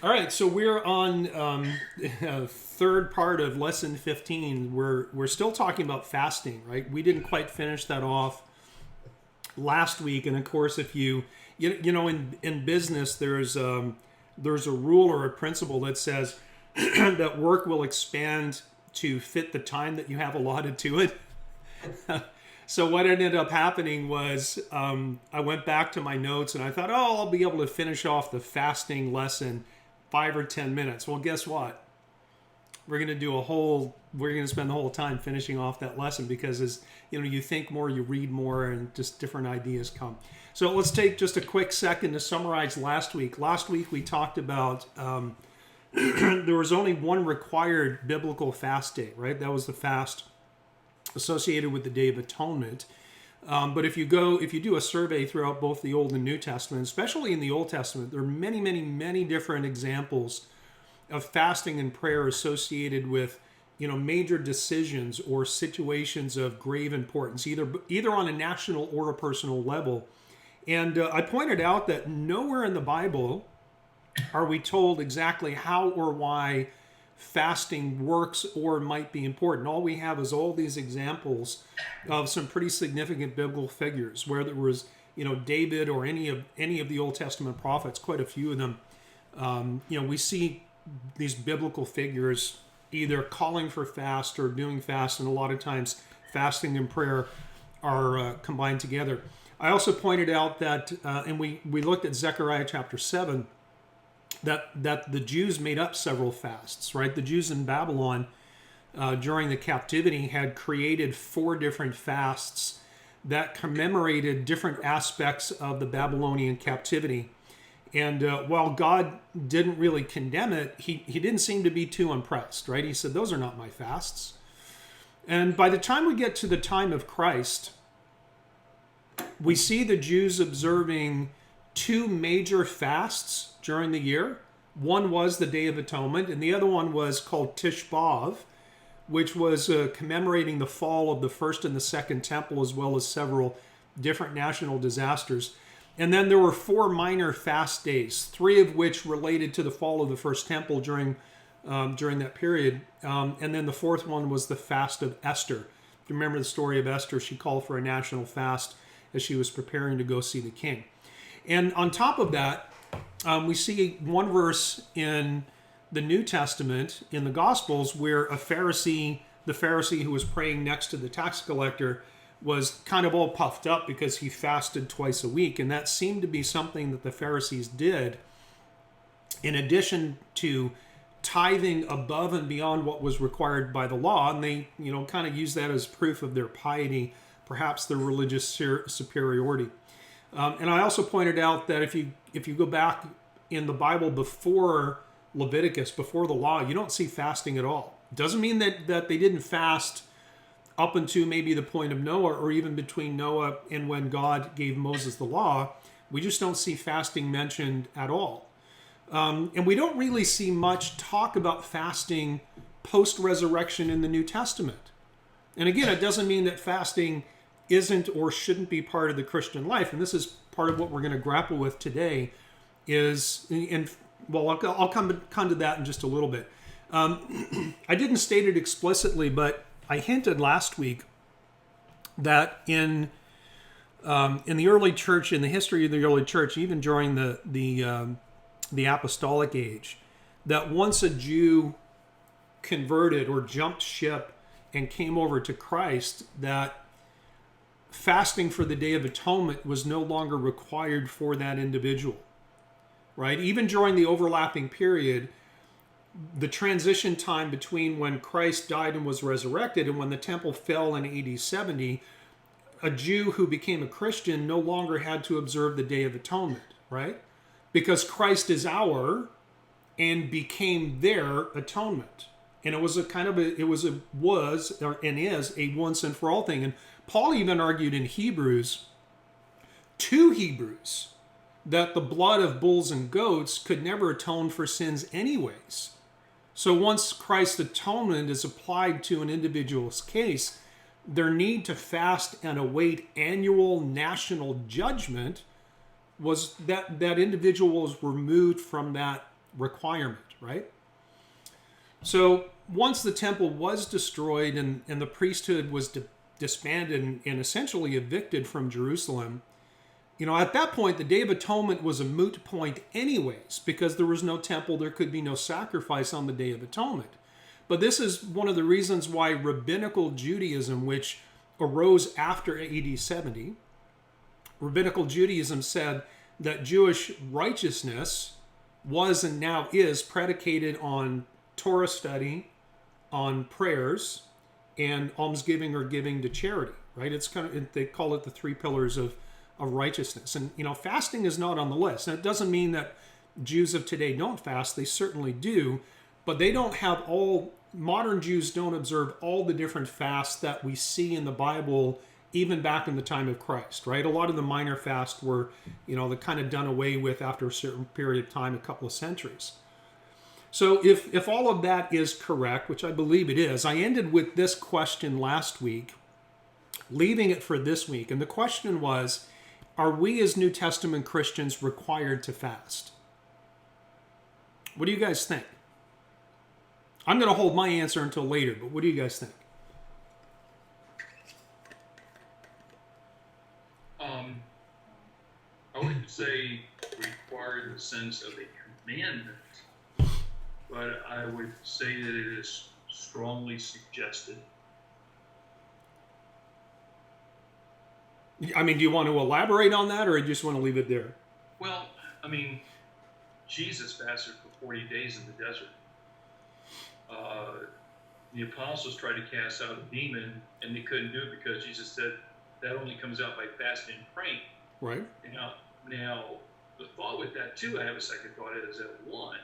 All right, so we're on third part of lesson 15. We're still talking about fasting, right? We didn't quite finish that off last week, and of course, if you know in business, there's a rule or a principle that says that work will expand to fit the time that you have allotted to it. So what ended up happening was I went back to my notes and I thought, oh, I'll be able to finish off the fasting lesson 5 or 10 minutes. Well, guess what? We're going to spend the whole time finishing off that lesson because as you think more, you read more, and just different ideas come. So let's take just a quick second to summarize last week. Last week we talked about there was only one required biblical fast day, right? That was the fast associated with the Day of Atonement. But if you do a survey throughout both the Old and New Testament, especially in the Old Testament, there are many, many, many different examples of fasting and prayer associated with major decisions or situations of grave importance, either on a national or a personal level. And I pointed out that nowhere in the Bible are we told exactly how or why fasting works or might be important. All we have is all these examples of some pretty significant biblical figures, where there was, David or any of the Old Testament prophets, quite a few of them. We see these biblical figures either calling for fast or doing fast, and a lot of times fasting and prayer are combined together. I also pointed out that, and we looked at Zechariah chapter 7, that the Jews made up several fasts, right? The Jews in Babylon during the captivity had created 4 different fasts that commemorated different aspects of the Babylonian captivity. And while God didn't really condemn it, he didn't seem to be too impressed, right? He said, those are not my fasts. And by the time we get to the time of Christ, we see the Jews observing 2 major fasts during the year. One was the Day of Atonement, and the other one was called Tish B'Av, which was commemorating the fall of the first and the second temple, as well as several different national disasters. And then there were 4 minor fast days, 3 of which related to the fall of the first temple during that period. And then the 4th one was the fast of Esther. If you remember the story of Esther, she called for a national fast as she was preparing to go see the king. And on top of that, we see one verse in the New Testament, in the Gospels, where the Pharisee who was praying next to the tax collector, was kind of all puffed up because he fasted twice a week. And that seemed to be something that the Pharisees did in addition to tithing above and beyond what was required by the law. And they, kind of use that as proof of their piety, perhaps their religious superiority. And I also pointed out that if you go back in the Bible before Leviticus, before the law, you don't see fasting at all. It doesn't mean that they didn't fast up until maybe the point of Noah, or even between Noah and when God gave Moses the law. We just don't see fasting mentioned at all. And we don't really see much talk about fasting post-resurrection in the New Testament. And again, it doesn't mean that fasting isn't or shouldn't be part of the Christian life. And this is part of what we're going to grapple with today I'll come to that in just a little bit. I didn't state it explicitly, but I hinted last week that in the early church, in the history of the early church, even during the apostolic age, that once a Jew converted or jumped ship and came over to Christ, that fasting for the Day of Atonement was no longer required for that individual, right? Even during the overlapping period, the transition time between when Christ died and was resurrected and when the temple fell in AD 70, a Jew who became a Christian no longer had to observe the Day of Atonement, right? Because Christ is our and became their atonement. And it was a once and for all thing. And Paul even argued in Hebrews, to Hebrews, that the blood of bulls and goats could never atone for sins anyways. So once Christ's atonement is applied to an individual's case, their need to fast and await annual national judgment was that individual was removed from that requirement, right? So once the temple was destroyed and the priesthood was disbanded and essentially evicted from Jerusalem, at that point, the Day of Atonement was a moot point anyways, because there was no temple, there could be no sacrifice on the Day of Atonement. But this is one of the reasons why Rabbinical Judaism, which arose after AD 70, Rabbinical Judaism said that Jewish righteousness was and now is predicated on Torah study, on prayers, and almsgiving or giving to charity, right? It's they call it the three pillars of righteousness. And, fasting is not on the list. And it doesn't mean that Jews of today don't fast. They certainly do. But they don't have modern Jews don't observe all the different fasts that we see in the Bible, even back in the time of Christ, right? A lot of the minor fasts were, they're kind of done away with after a certain period of time, a couple of centuries. So if all of that is correct, which I believe it is, I ended with this question last week, leaving it for this week. And the question was, are we as New Testament Christians required to fast? What do you guys think? I'm going to hold my answer until later, but what do you guys think? I wouldn't say required in the sense of a commandment, but I would say that it is strongly suggested. I mean, do you want to elaborate on that, or you just want to leave it there? Well, Jesus fasted for 40 days in the desert. The apostles tried to cast out a demon, and they couldn't do it because Jesus said that only comes out by fasting and praying. Right. Now, the thought with that, too, I have a second thought, is that one,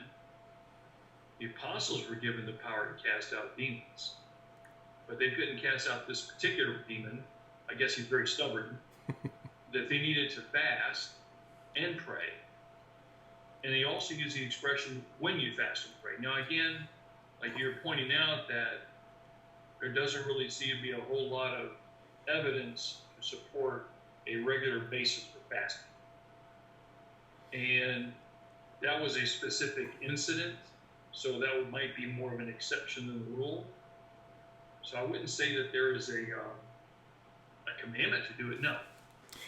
the apostles were given the power to cast out demons, but they couldn't cast out this particular demon. I guess he's very stubborn, that they needed to fast and pray. And they also use the expression, when you fast and pray. Now, again, like you're pointing out, that there doesn't really seem to be a whole lot of evidence to support a regular basis for fasting. And that was a specific incident, so that might be more of an exception than the rule. So I wouldn't say that there is a commandment to do it, no.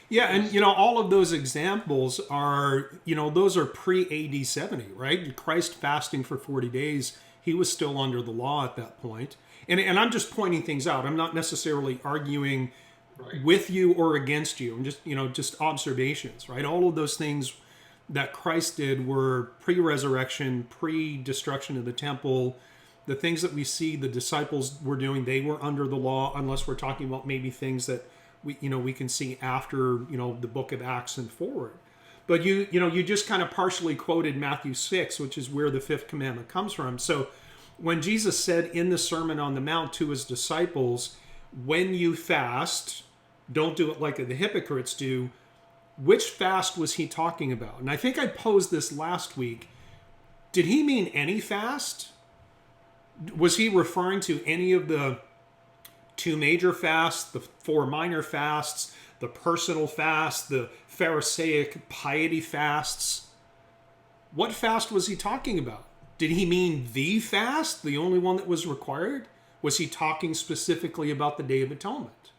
Yeah, and all of those examples are, those are pre-AD 70, right? Christ fasting for 40 days, he was still under the law at that point. And I'm just pointing things out. I'm not necessarily arguing with you or against you. I'm just, just observations, right? All of those things that Christ did were pre-resurrection, pre-destruction of the temple. The things that we see the disciples were doing, they were under the law, unless we're talking about maybe things that we can see after, the book of Acts and forward. But you just kind of partially quoted Matthew 6, which is where the fifth commandment comes from. So when Jesus said in the Sermon on the Mount to his disciples, when you fast, don't do it like the hypocrites do, which fast was he talking about? And I think I posed this last week. Did he mean any fast? Was he referring to any of the two major fasts, the four minor fasts, the personal fast, the Pharisaic piety fasts? What fast was he talking about? Did he mean the fast, the only one that was required? Was he talking specifically about the Day of Atonement?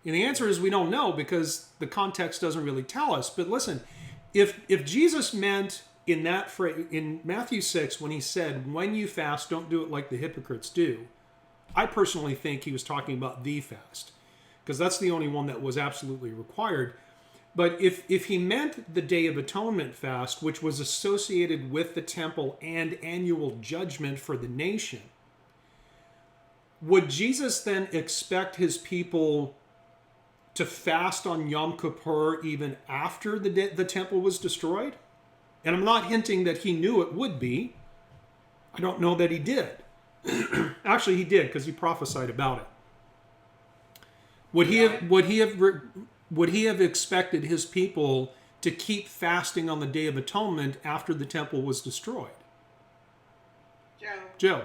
And the answer is we don't know, because the context doesn't really tell us. But listen, if Jesus meant in that phrase, in Matthew 6, when he said, when you fast, don't do it like the hypocrites do, I personally think he was talking about the fast, because that's the only one that was absolutely required. But if he meant the Day of Atonement fast, which was associated with the temple and annual judgment for the nation, would Jesus then expect his people to fast on Yom Kippur even after the temple was destroyed? And I'm not hinting that he knew it would be. I don't know that he did. Actually, he did, because he prophesied about it. Would he have expected his people to keep fasting on the Day of Atonement after the temple was destroyed? Joe.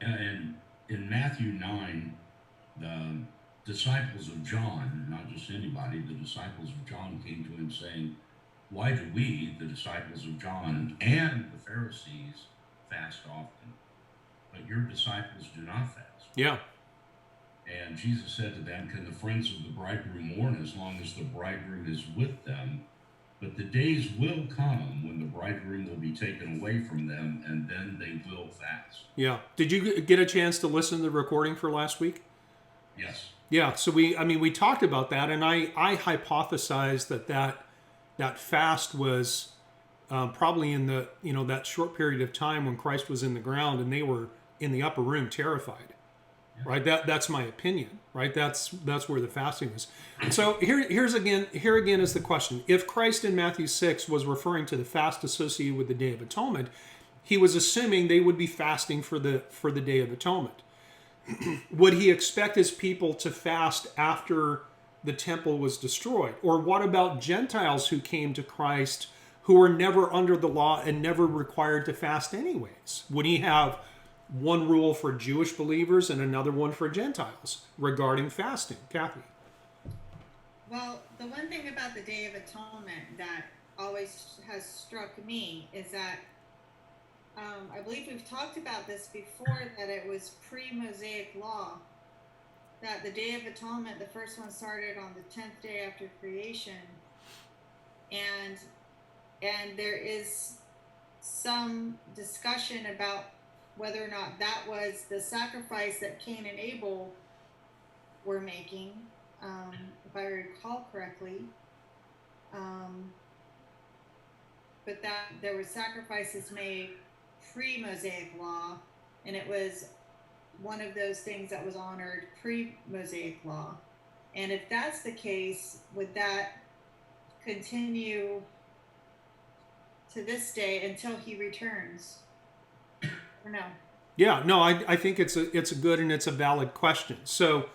And in Matthew 9, the disciples of John, not just anybody, the disciples of John came to him saying, why do we, the disciples of John and the Pharisees, fast often, but your disciples do not fast? Yeah. And Jesus said to them, can the friends of the bridegroom mourn as long as the bridegroom is with them? But the days will come when the bridegroom will be taken away from them, and then they will fast. Yeah. Did you get a chance to listen to the recording for last week? Yes. Yeah. So we talked about that, and I hypothesized that fast was probably in the, that short period of time when Christ was in the ground and they were in the upper room terrified. Right, that's my opinion. Right, that's where the fasting is. So here again is the question: if Christ in Matthew 6 was referring to the fast associated with the Day of Atonement, he was assuming they would be fasting for the Day of Atonement. Would he expect his people to fast after the temple was destroyed? Or what about Gentiles who came to Christ who were never under the law and never required to fast anyways? Would he have one rule for Jewish believers and another one for Gentiles regarding fasting? Kathy? Well, the one thing about the Day of Atonement that always has struck me is that I believe we've talked about this before, that it was pre-Mosaic law, that the Day of Atonement, the first one started on the 10th day after creation, and there is some discussion about whether or not that was the sacrifice that Cain and Abel were making, if I recall correctly. But that there were sacrifices made pre-Mosaic law, and it was one of those things that was honored pre-Mosaic law. And if that's the case, would that continue to this day until he returns? Or no? Yeah, no, I think it's a good and it's a valid question. So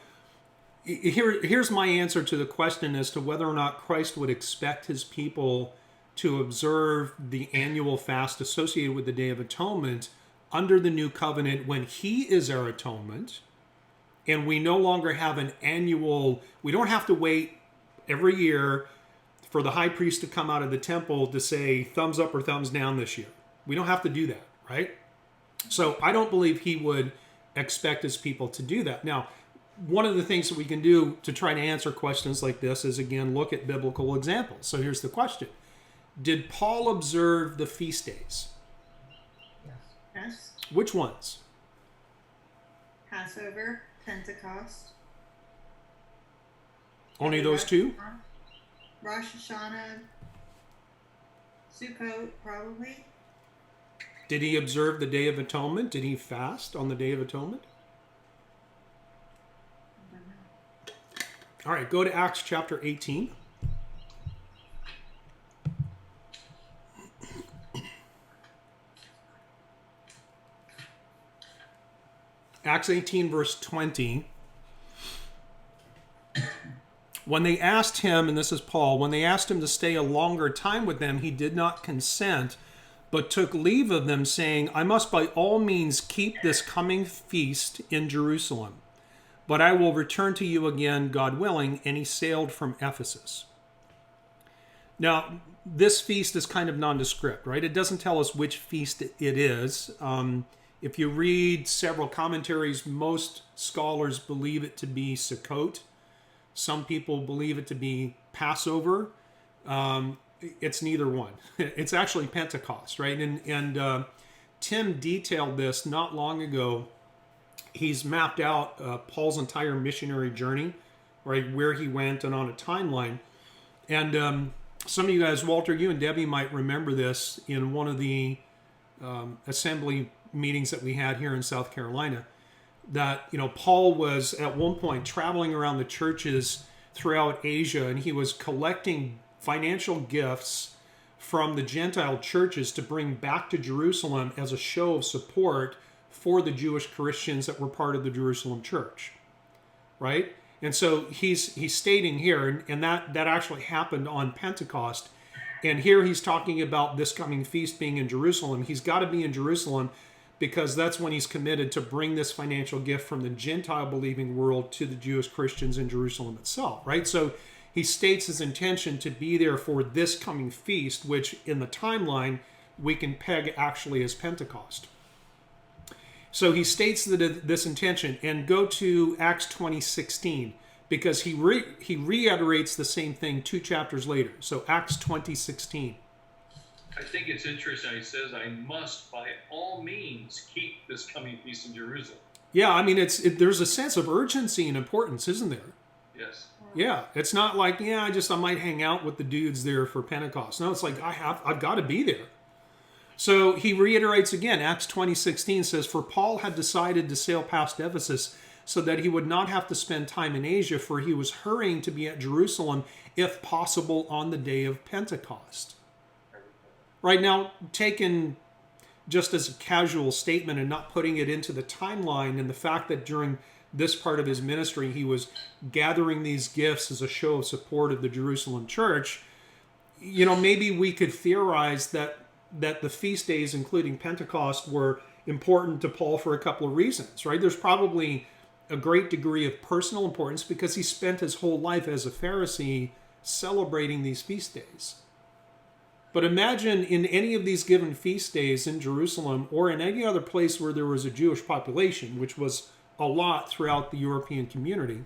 here's my answer to the question as to whether or not Christ would expect his people to observe the annual fast associated with the Day of Atonement under the new covenant when he is our atonement, and we no longer have an annual, we don't have to wait every year for the high priest to come out of the temple to say thumbs up or thumbs down this year. We don't have to do that, right? So I don't believe he would expect his people to do that. Now, one of the things that we can do to try to answer questions like this is, again, look at biblical examples. So here's the question. Did Paul observe the feast days? Yes. Which ones? Passover, Pentecost. Only those two? Rosh Hashanah, Sukkot, probably. Did he observe the Day of Atonement? Did he fast on the Day of Atonement? I don't know. All right, go to Acts chapter 18. Acts 18, verse 20. When they asked him, and this is Paul, when they asked him to stay a longer time with them, he did not consent, but took leave of them, saying, I must by all means keep this coming feast in Jerusalem, but I will return to you again, God willing. And he sailed from Ephesus. Now, this feast is kind of nondescript, right? It doesn't tell us which feast it is. If you read several commentaries, most scholars believe it to be Sukkot. Some people believe it to be Passover. It's neither one. It's actually Pentecost, right? And Tim detailed this not long ago. He's mapped out Paul's entire missionary journey, right, where he went and on a timeline. And some of you guys, Walter, you and Debbie might remember this in one of the assembly meetings that we had here in South Carolina, that, Paul was at one point traveling around the churches throughout Asia, and he was collecting financial gifts from the Gentile churches to bring back to Jerusalem as a show of support for the Jewish Christians that were part of the Jerusalem church, right? And so he's stating here, and that actually happened on Pentecost, and here he's talking about this coming feast being in Jerusalem. He's got to be in Jerusalem because that's when he's committed to bring this financial gift from the Gentile believing world to the Jewish Christians in Jerusalem itself, right? So he states his intention to be there for this coming feast, which in the timeline we can peg actually as Pentecost. So he states that this intention, and go to Acts 20:16, because he reiterates the same thing 2 chapters later. So Acts 20:16. I think it's interesting. He says, I must by all means keep this coming feast in Jerusalem. Yeah, I mean, there's a sense of urgency and importance, isn't there? Yes. Yeah, it's not like, I might hang out with the dudes there for Pentecost. No, it's like, I've got to be there. So he reiterates again, Acts 20:16 says, for Paul had decided to sail past Ephesus so that he would not have to spend time in Asia, for he was hurrying to be at Jerusalem, if possible, on the day of Pentecost. Right now, taken just as a casual statement and not putting it into the timeline, and the fact that during this part of his ministry, he was gathering these gifts as a show of support of the Jerusalem church, maybe we could theorize that the feast days, including Pentecost, were important to Paul for a couple of reasons, right? There's probably a great degree of personal importance because he spent his whole life as a Pharisee celebrating these feast days. But imagine in any of these given feast days in Jerusalem or in any other place where there was a Jewish population, which was a lot throughout the European community,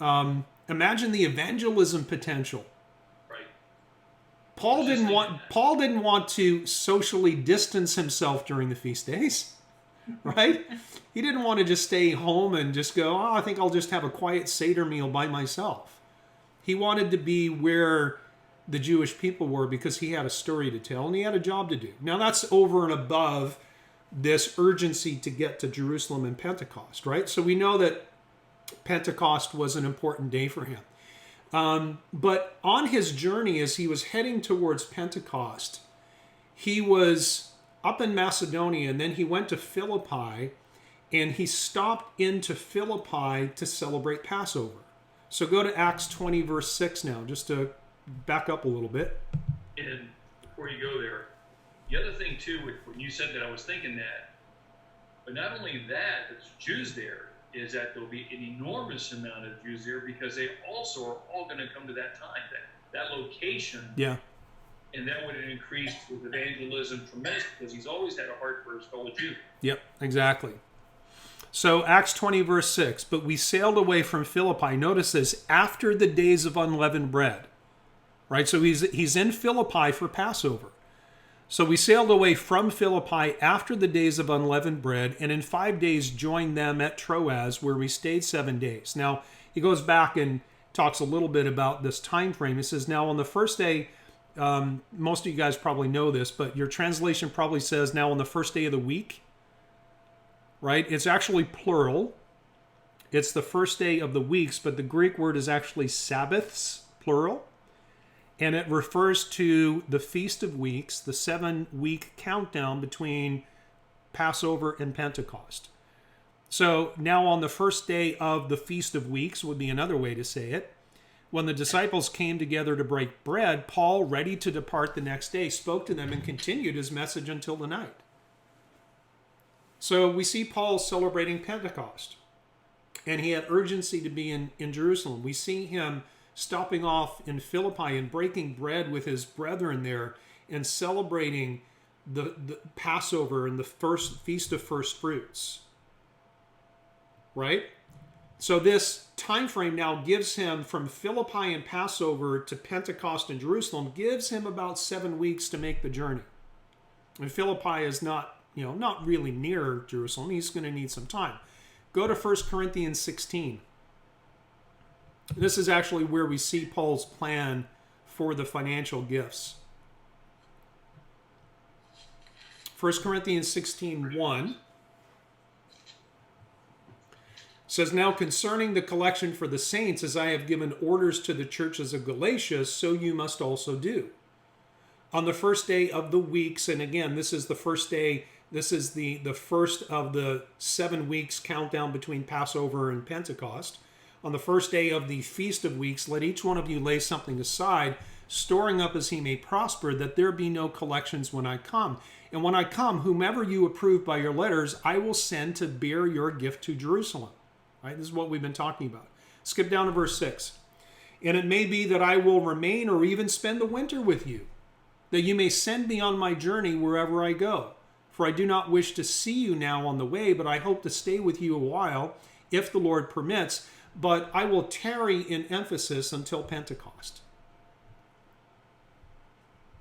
imagine the evangelism potential. Right. Paul didn't want to socially distance himself during the feast days, right? He didn't want to just stay home and just go, I think I'll just have a quiet Seder meal by myself. He wanted to be where the Jewish people were because he had a story to tell and he had a job to do. Now that's over and above this urgency to get to Jerusalem and Pentecost, right? So we know that Pentecost was an important day for him. But on his journey, as he was heading towards Pentecost, he was up in Macedonia, and then he went to Philippi, and he stopped into Philippi to celebrate Passover. So go to Acts 20, verse 6 now, just to back up a little bit. And before you go there, the other thing too, when you said that, I was thinking that, but not only that, there's Jews there, is that there'll be an enormous amount of Jews there because they also are all going to come to that time, that location. Yeah. And that would have increased with evangelism tremendously because he's always had a heart for his fellow Jew. Yep, exactly. So Acts 20, verse 6, but we sailed away from Philippi. Notice this, after the days of unleavened bread. Right, so he's in Philippi for Passover. So we sailed away from Philippi after the days of unleavened bread, and in 5 days joined them at Troas, where we stayed 7 days. Now, he goes back and talks a little bit about this time frame. He says, now on the first day, most of you guys probably know this, but your translation probably says, now on the first day of the week. Right? It's actually plural. It's the first day of the weeks, but the Greek word is actually Sabbaths, plural. And it refers to the Feast of Weeks, the 7-week countdown between Passover and Pentecost. So now on the first day of the Feast of Weeks would be another way to say it. When the disciples came together to break bread, Paul, ready to depart the next day, spoke to them and continued his message until the night. So we see Paul celebrating Pentecost, and he had urgency to be in Jerusalem. We see him stopping off in Philippi and breaking bread with his brethren there and celebrating the Passover and the first Feast of First Fruits. Right? So this time frame now gives him, from Philippi and Passover to Pentecost in Jerusalem, gives him about 7 weeks to make the journey. And Philippi is not really near Jerusalem. He's going to need some time. Go to 1 Corinthians 16. This is actually where we see Paul's plan for the financial gifts. 1 Corinthians 16:1 says, now concerning the collection for the saints, as I have given orders to the churches of Galatia, so you must also do. On the first day of the weeks, and again, this is the first day, this is the first of the 7 weeks countdown between Passover and Pentecost. On the first day of the Feast of Weeks, let each one of you lay something aside, storing up as he may prosper, that there be no collections when I come. And when I come, whomever you approve by your letters, I will send to bear your gift to Jerusalem. Right? This is what we've been talking about. Skip down to verse 6. And it may be that I will remain or even spend the winter with you, that you may send me on my journey wherever I go. For I do not wish to see you now on the way, but I hope to stay with you a while, if the Lord permits. But I will tarry in Ephesus until Pentecost.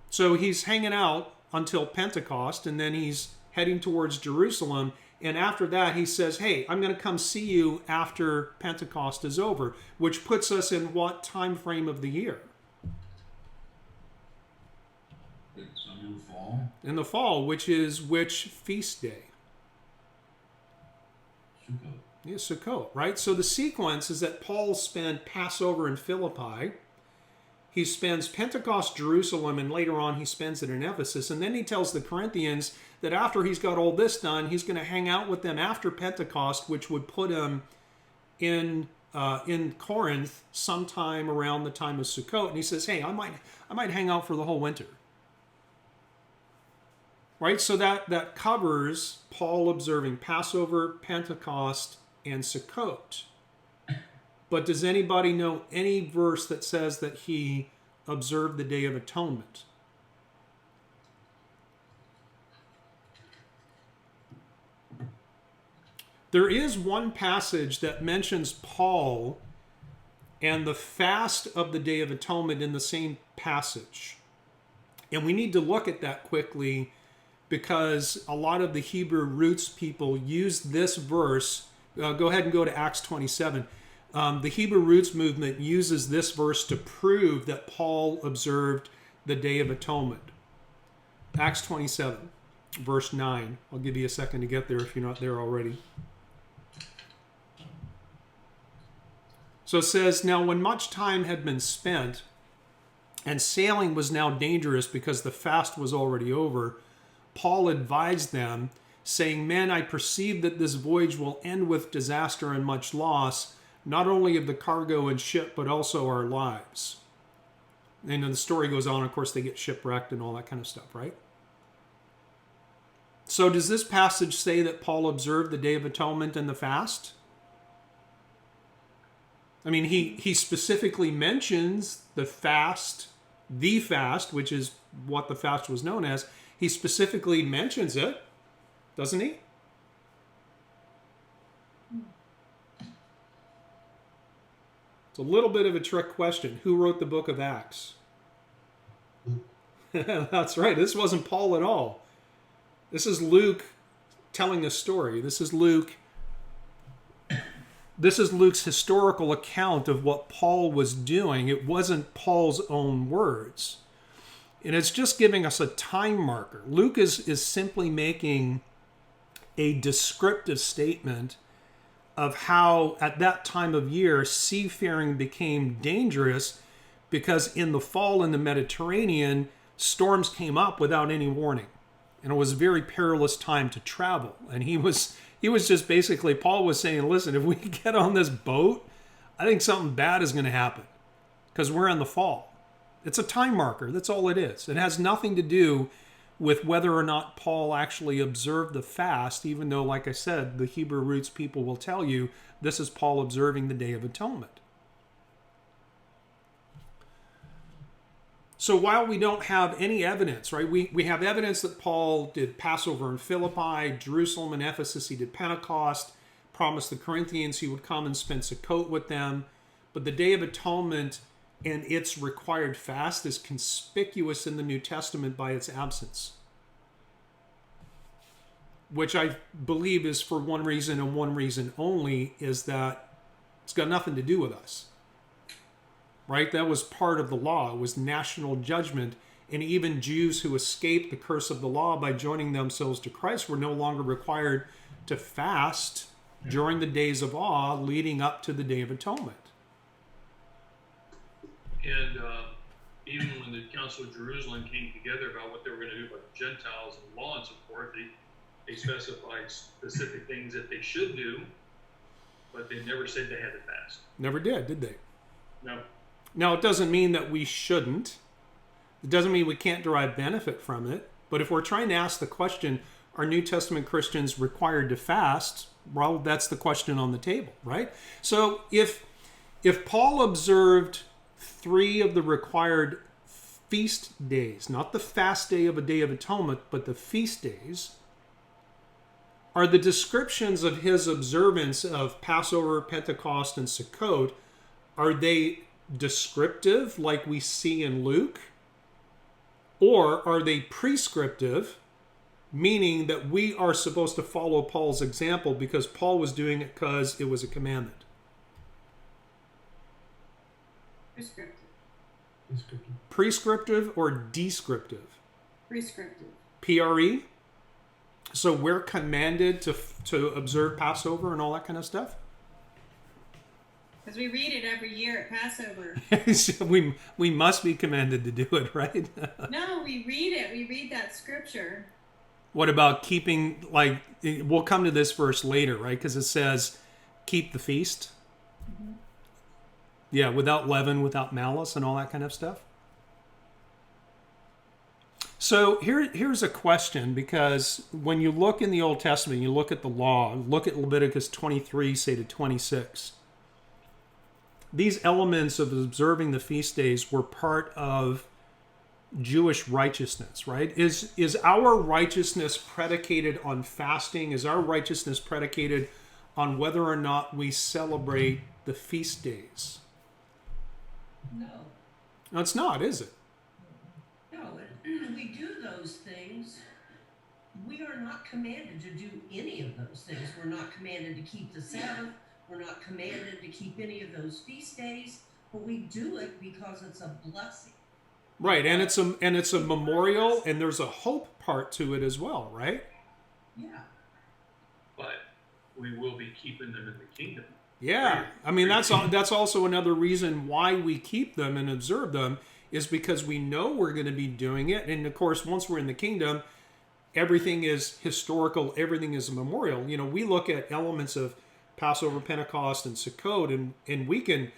So he's hanging out until Pentecost, and then he's heading towards Jerusalem. And after that, he says, hey, I'm going to come see you after Pentecost is over, which puts us in what time frame of the year? Summer, fall? In the fall, which is which feast day? Sukkot. Yeah, Sukkot, right? So the sequence is that Paul spent Passover in Philippi. He spends Pentecost, Jerusalem, and later on he spends it in Ephesus. And then he tells the Corinthians that after he's got all this done, he's going to hang out with them after Pentecost, which would put him in Corinth sometime around the time of Sukkot. And he says, hey, I might hang out for the whole winter. Right? So that covers Paul observing Passover, Pentecost, and Sukkot. But does anybody know any verse that says that he observed the Day of Atonement? There is one passage that mentions Paul and the fast of the Day of Atonement in the same passage. And we need to look at that quickly because a lot of the Hebrew roots people use this verse. Go ahead and go to Acts 27. The Hebrew roots movement uses this verse to prove that Paul observed the Day of Atonement. Acts 27, verse 9. I'll give you a second to get there if you're not there already. So it says, now when much time had been spent, and sailing was now dangerous because the fast was already over, Paul advised them, saying, men, I perceive that this voyage will end with disaster and much loss, not only of the cargo and ship, but also our lives. And then the story goes on. Of course, they get shipwrecked and all that kind of stuff, right? So does this passage say that Paul observed the Day of Atonement and the fast? I mean, he specifically mentions the fast, which is what the fast was known as. He specifically mentions it, doesn't he? It's a little bit of a trick question. Who wrote the book of Acts? That's right. This wasn't Paul at all. This is Luke telling a story. This is Luke's historical account of what Paul was doing. It wasn't Paul's own words. And it's just giving us a time marker. Luke is simply making a descriptive statement of how at that time of year seafaring became dangerous because in the fall in the Mediterranean, storms came up without any warning. And it was a very perilous time to travel. And he was just basically, Paul was saying, listen, if we get on this boat, I think something bad is going to happen because we're in the fall. It's a time marker. That's all it is. It has nothing to do with whether or not Paul actually observed the fast, even though, like I said, the Hebrew roots people will tell you this is Paul observing the Day of Atonement. So while we don't have any evidence, right, we have evidence that Paul did Passover in Philippi, Jerusalem and Ephesus, he did Pentecost, promised the Corinthians he would come and spend Sukkot with them, but the Day of Atonement and its required fast is conspicuous in the New Testament by its absence. Which I believe is for one reason and one reason only, is that it's got nothing to do with us. Right? That was part of the law. It was national judgment. And even Jews who escaped the curse of the law by joining themselves to Christ were no longer required to fast during the days of awe leading up to the Day of Atonement. And even when the Council of Jerusalem came together about what they were going to do about the Gentiles and law and so forth, they specified specific things that they should do, but they never said they had to fast. Never did they? No. Now, it doesn't mean that we shouldn't. It doesn't mean we can't derive benefit from it. But if we're trying to ask the question, are New Testament Christians required to fast? Well, that's the question on the table, right? So if Paul observed 3 of the required feast days, not the fast day of a Day of Atonement, but the feast days, are the descriptions of his observance of Passover, Pentecost, and Sukkot. Are they descriptive like we see in Luke? Or are they prescriptive, meaning that we are supposed to follow Paul's example because Paul was doing it because it was a commandment? Prescriptive. Prescriptive or descriptive? Prescriptive. PRE? So we're commanded to observe Passover and all that kind of stuff? Because we read it every year at Passover. So we must be commanded to do it, right? No, we read it. We read that scripture. What about keeping, like, we'll come to this verse later, right? Because it says, keep the feast. Mm-hmm. Yeah, without leaven, without malice, and all that kind of stuff. So here's a question, because when you look in the Old Testament, you look at the law, look at Leviticus 23, say to 26. These elements of observing the feast days were part of Jewish righteousness, right? Is our righteousness predicated on fasting? Is our righteousness predicated on whether or not we celebrate the feast days? No. No, it's not, is it? No, we do those things. We are not commanded to do any of those things. We're not commanded to keep the Sabbath. We're not commanded to keep any of those feast days. But we do it because it's a blessing. Right, and it's a memorial, and there's a hope part to it as well, right? Yeah. But we will be keeping them in the kingdom. Yeah, I mean that's also another reason why we keep them and observe them, is because we know we're going to be doing it. And of course, once we're in the kingdom, everything is historical, everything is a memorial. You know, we look at elements of Passover, Pentecost, and Sukkot, and we can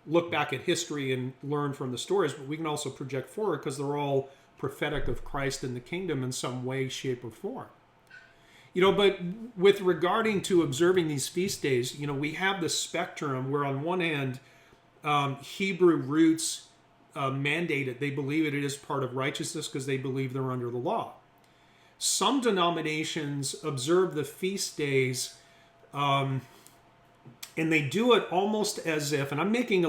look back at history and learn from the stories, but we can also project forward because they're all prophetic of Christ in the kingdom in some way, shape, or form. You know, but with regarding to observing these feast days, you know, we have the spectrum where on one hand, Hebrew roots mandate it. They believe it is part of righteousness because they believe they're under the law. Some denominations observe the feast days, and they do it almost as if, and I'm making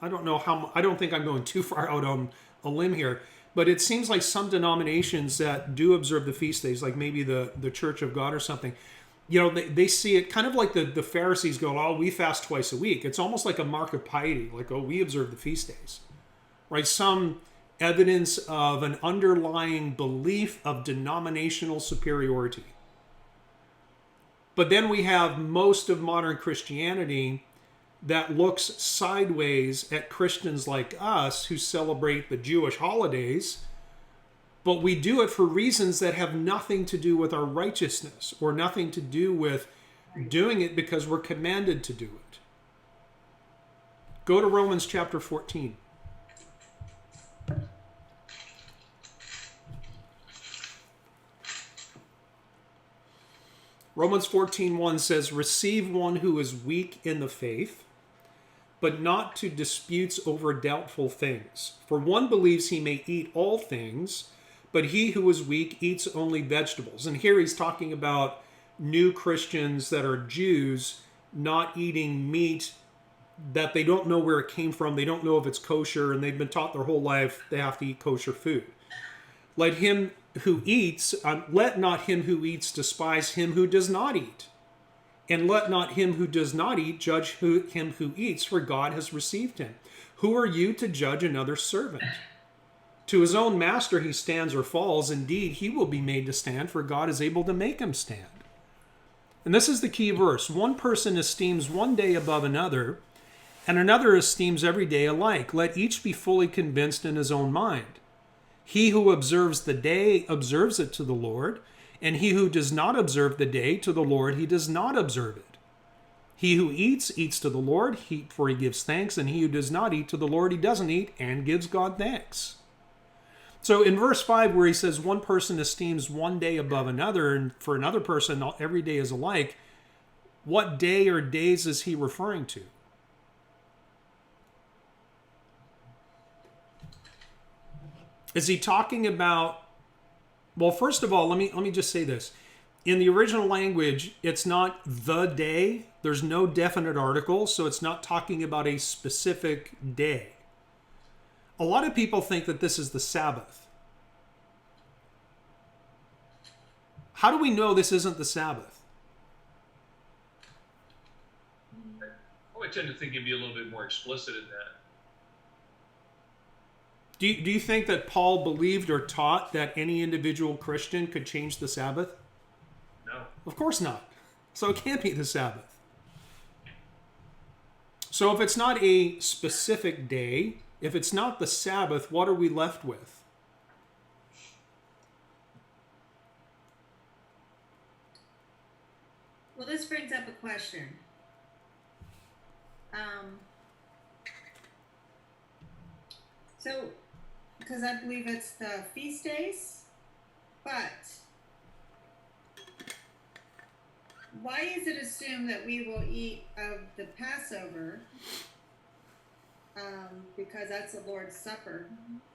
I don't know how, I don't think I'm going too far out on a limb here, but it seems like some denominations that do observe the feast days, like maybe the Church of God or something, you know, they see it kind of like the Pharisees go, oh, we fast twice a week. It's almost like a mark of piety, like, oh, we observe the feast days, right? Some evidence of an underlying belief of denominational superiority. But then we have most of modern Christianity that looks sideways at Christians like us who celebrate the Jewish holidays, but we do it for reasons that have nothing to do with our righteousness or nothing to do with doing it because we're commanded to do it. Go to Romans chapter 14. Romans 14:1 says, receive one who is weak in the faith, but not to disputes over doubtful things. For one believes he may eat all things, but he who is weak eats only vegetables. And here he's talking about new Christians that are Jews not eating meat that they don't know where it came from. They don't know if it's kosher, and they've been taught their whole life they have to eat kosher food. Let him who eats, let not him who eats despise him who does not eat. And let not him who does not eat judge him who eats, for God has received him. Who are you to judge another servant? To his own master he stands or falls. Indeed, he will be made to stand, for God is able to make him stand. And this is the key verse. One person esteems one day above another, and another esteems every day alike. Let each be fully convinced in his own mind. He who observes the day observes it to the Lord, and he who does not observe the day to the Lord, he does not observe it. He who eats, eats to the Lord, for he gives thanks, and he who does not eat to the Lord, he doesn't eat and gives God thanks. So in verse 5, where he says one person esteems one day above another, and for another person every day is alike, what day or days is he referring to? Is he talking about? Well, first of all, let me just say this. In the original language, it's not the day. There's no definite article, so it's not talking about a specific day. A lot of people think that this is the Sabbath. How do we know this isn't the Sabbath? I tend to think it'd be a little bit more explicit in that. Do you think that Paul believed or taught that any individual Christian could change the Sabbath? No. Of course not. So it can't be the Sabbath. So if it's not a specific day, if it's not the Sabbath, what are we left with? Well, this brings up a question. So, because I believe it's the feast days, but why is it assumed that we will eat of the Passover? Because that's the Lord's Supper,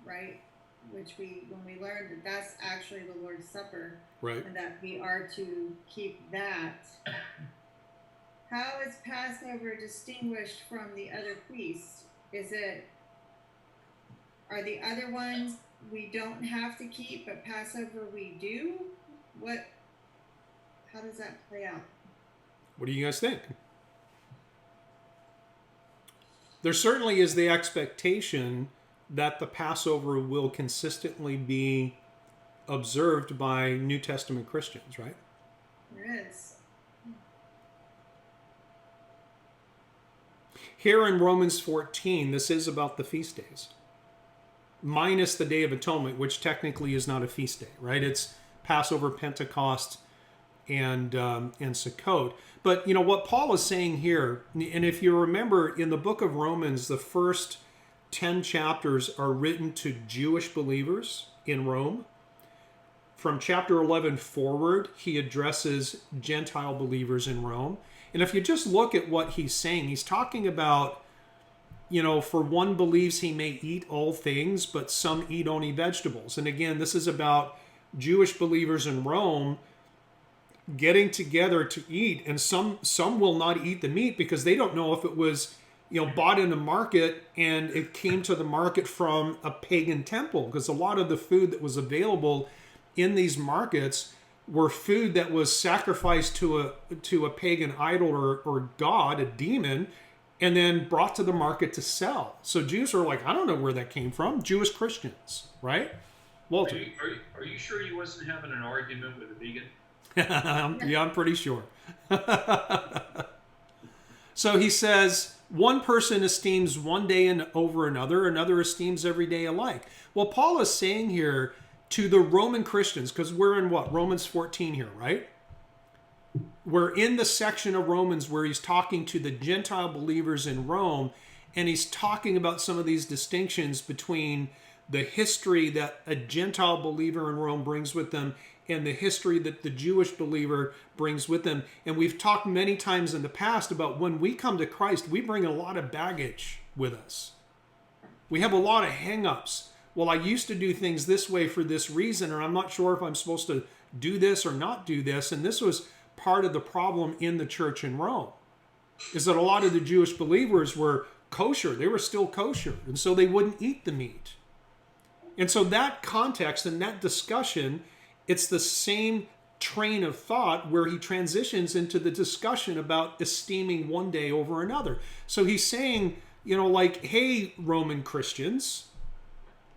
right? Which when we learned that that's actually the Lord's Supper, Right. and that we are to keep that. How is Passover distinguished from the other feasts? Are the other ones we don't have to keep, but Passover we do? How does that play out? What do you guys think? There certainly is the expectation that the Passover will consistently be observed by New Testament Christians, right? There is. Here in Romans 14, this is about the feast days, minus the Day of Atonement, which technically is not a feast day, right? It's Passover, Pentecost, and Sukkot. But you know what Paul is saying here, and if you remember in the book of Romans, the first 10 chapters are written to Jewish believers in Rome. From chapter 11 forward, he addresses Gentile believers in Rome. And if you just look at what he's saying, he's talking about, you know, for one believes he may eat all things, but some eat only vegetables. And again, this is about Jewish believers in Rome getting together to eat. And some will not eat the meat because they don't know if it was, you know, bought in the market and it came to the market from a pagan temple. Because a lot of the food that was available in these markets were food that was sacrificed to a pagan idol or god, a demon, and then brought to the market to sell. So Jews are like, I don't know where that came from. Jewish Christians, right? Walter. Are you sure you wasn't having an argument with a vegan? Yeah, I'm pretty sure. So he says, one person esteems one day over another esteems every day alike. Well, Paul is saying here to the Roman Christians, because we're in what? Romans 14 here, right? We're in the section of Romans where he's talking to the Gentile believers in Rome, and he's talking about some of these distinctions between the history that a Gentile believer in Rome brings with them and the history that the Jewish believer brings with them. And we've talked many times in the past about when we come to Christ, we bring a lot of baggage with us. We have a lot of hang-ups. Well, I used to do things this way for this reason, or I'm not sure if I'm supposed to do this or not do this. And this was part of the problem in the church in Rome, is that a lot of the Jewish believers were kosher. They were still kosher, and so they wouldn't eat the meat. And so that context and that discussion, it's the same train of thought where he transitions into the discussion about esteeming one day over another. So he's saying, you know, like, hey, Roman Christians,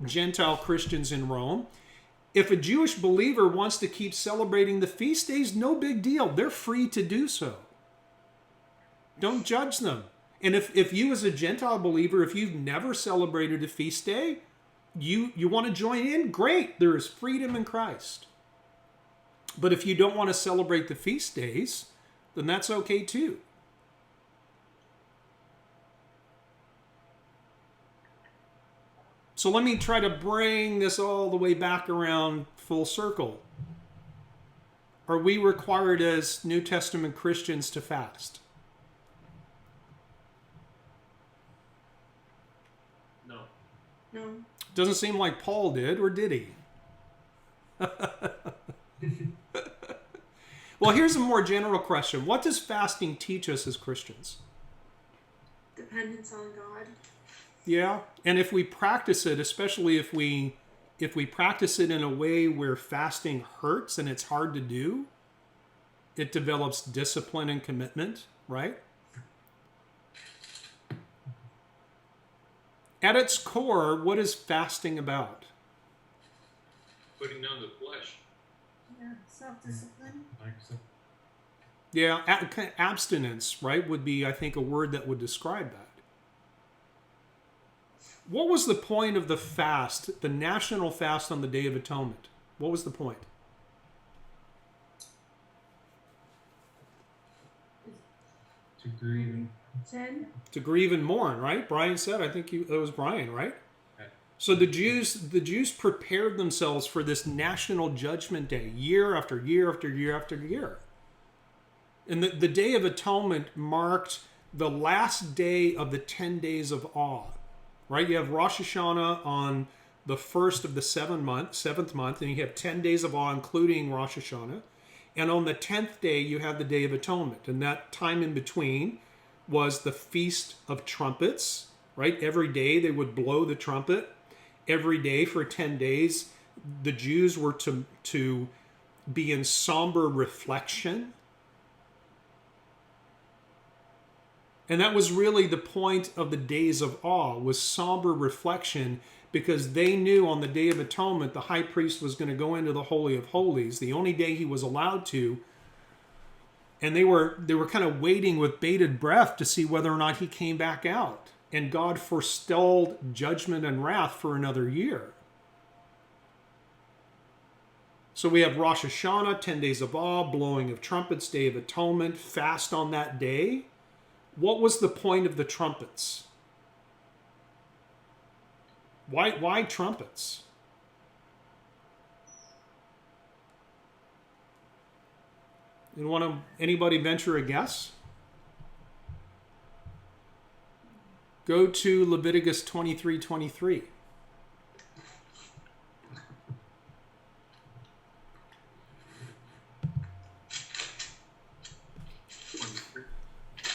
Gentile Christians in Rome, if a Jewish believer wants to keep celebrating the feast days, no big deal. They're free to do so. Don't judge them. And if you as a Gentile believer, if you've never celebrated a feast day, you want to join in, great. There is freedom in Christ. But if you don't want to celebrate the feast days, then that's okay too. So let me try to bring this all the way back around full circle. Are we required as New Testament Christians to fast? No. No. Doesn't seem like Paul did, or did he? Well, here's a more general question. What does fasting teach us as Christians? Dependence on God. Yeah, and if we practice it, especially if we practice it in a way where fasting hurts and it's hard to do, it develops discipline and commitment, right? At its core, what is fasting about? Putting down the flesh. Yeah, self-discipline. Yeah, abstinence, right, would be, I think, a word that would describe that. What was the point of the fast, the national fast on the Day of Atonement? What was the point? To grieve. Sin. To grieve and mourn, right? Brian said, I think it was Brian, right? So the Jews prepared themselves for this national judgment day, year after year after year after year. And the Day of Atonement marked the last day of the 10 days of awe, right? You have Rosh Hashanah on the first of the seventh month, and you have 10 days of awe, including Rosh Hashanah. And on the 10th day, you have the Day of Atonement. And that time in between was the Feast of Trumpets, right? Every day they would blow the trumpet. Every day for 10 days, the Jews were to be in somber reflection. And that was really the point of the days of awe, was somber reflection, because they knew on the Day of Atonement the high priest was going to go into the Holy of Holies, the only day he was allowed to. And they were kind of waiting with bated breath to see whether or not he came back out. And God forestalled judgment and wrath for another year. So we have Rosh Hashanah, 10 days of awe, blowing of trumpets, Day of Atonement, fast on that day. What was the point of the trumpets? Why trumpets? Anybody venture a guess? Go to Leviticus 23:23.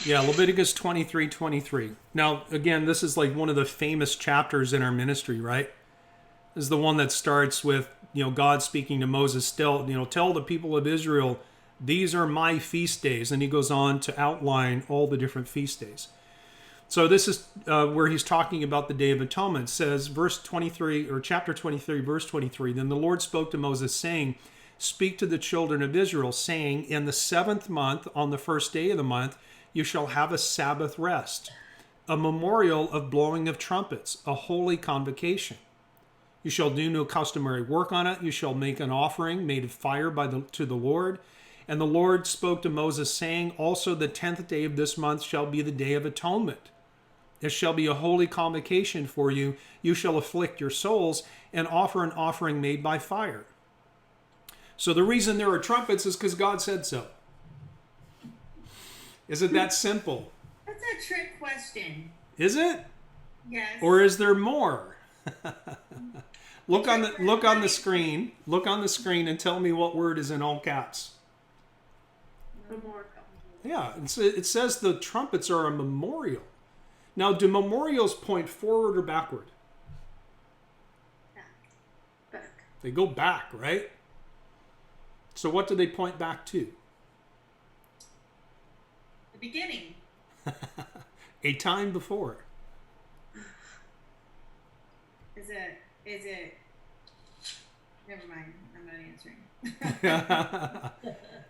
Yeah, Leviticus 23:23. Now, again, this is like one of the famous chapters in our ministry, right? This is the one that starts with, God speaking to Moses, tell the people of Israel, these are my feast days. And he goes on to outline all the different feast days. So this is where he's talking about the Day of Atonement. It says, verse 23, or chapter 23, verse 23, then the Lord spoke to Moses, saying, speak to the children of Israel, saying, in the 7th month, on the first day of the month, you shall have a Sabbath rest, a memorial of blowing of trumpets, a holy convocation. You shall do no customary work on it. You shall make an offering made of fire to the Lord. And the Lord spoke to Moses, saying, also the 10th day of this month shall be the Day of Atonement. It shall be a holy convocation for you. You shall afflict your souls and offer an offering made by fire. So the reason there are trumpets is because God said so. Is it that simple? That's a trick question. Is it? Yes. Or is there more? Look on the screen. Look on the screen and tell me what word is in all caps. Memorial. Yeah, it says the trumpets are a memorial. Now, do memorials point forward or backward? Back. They go back, right? So what do they point back to? The beginning. A time before. Is it? Never mind. I'm not answering.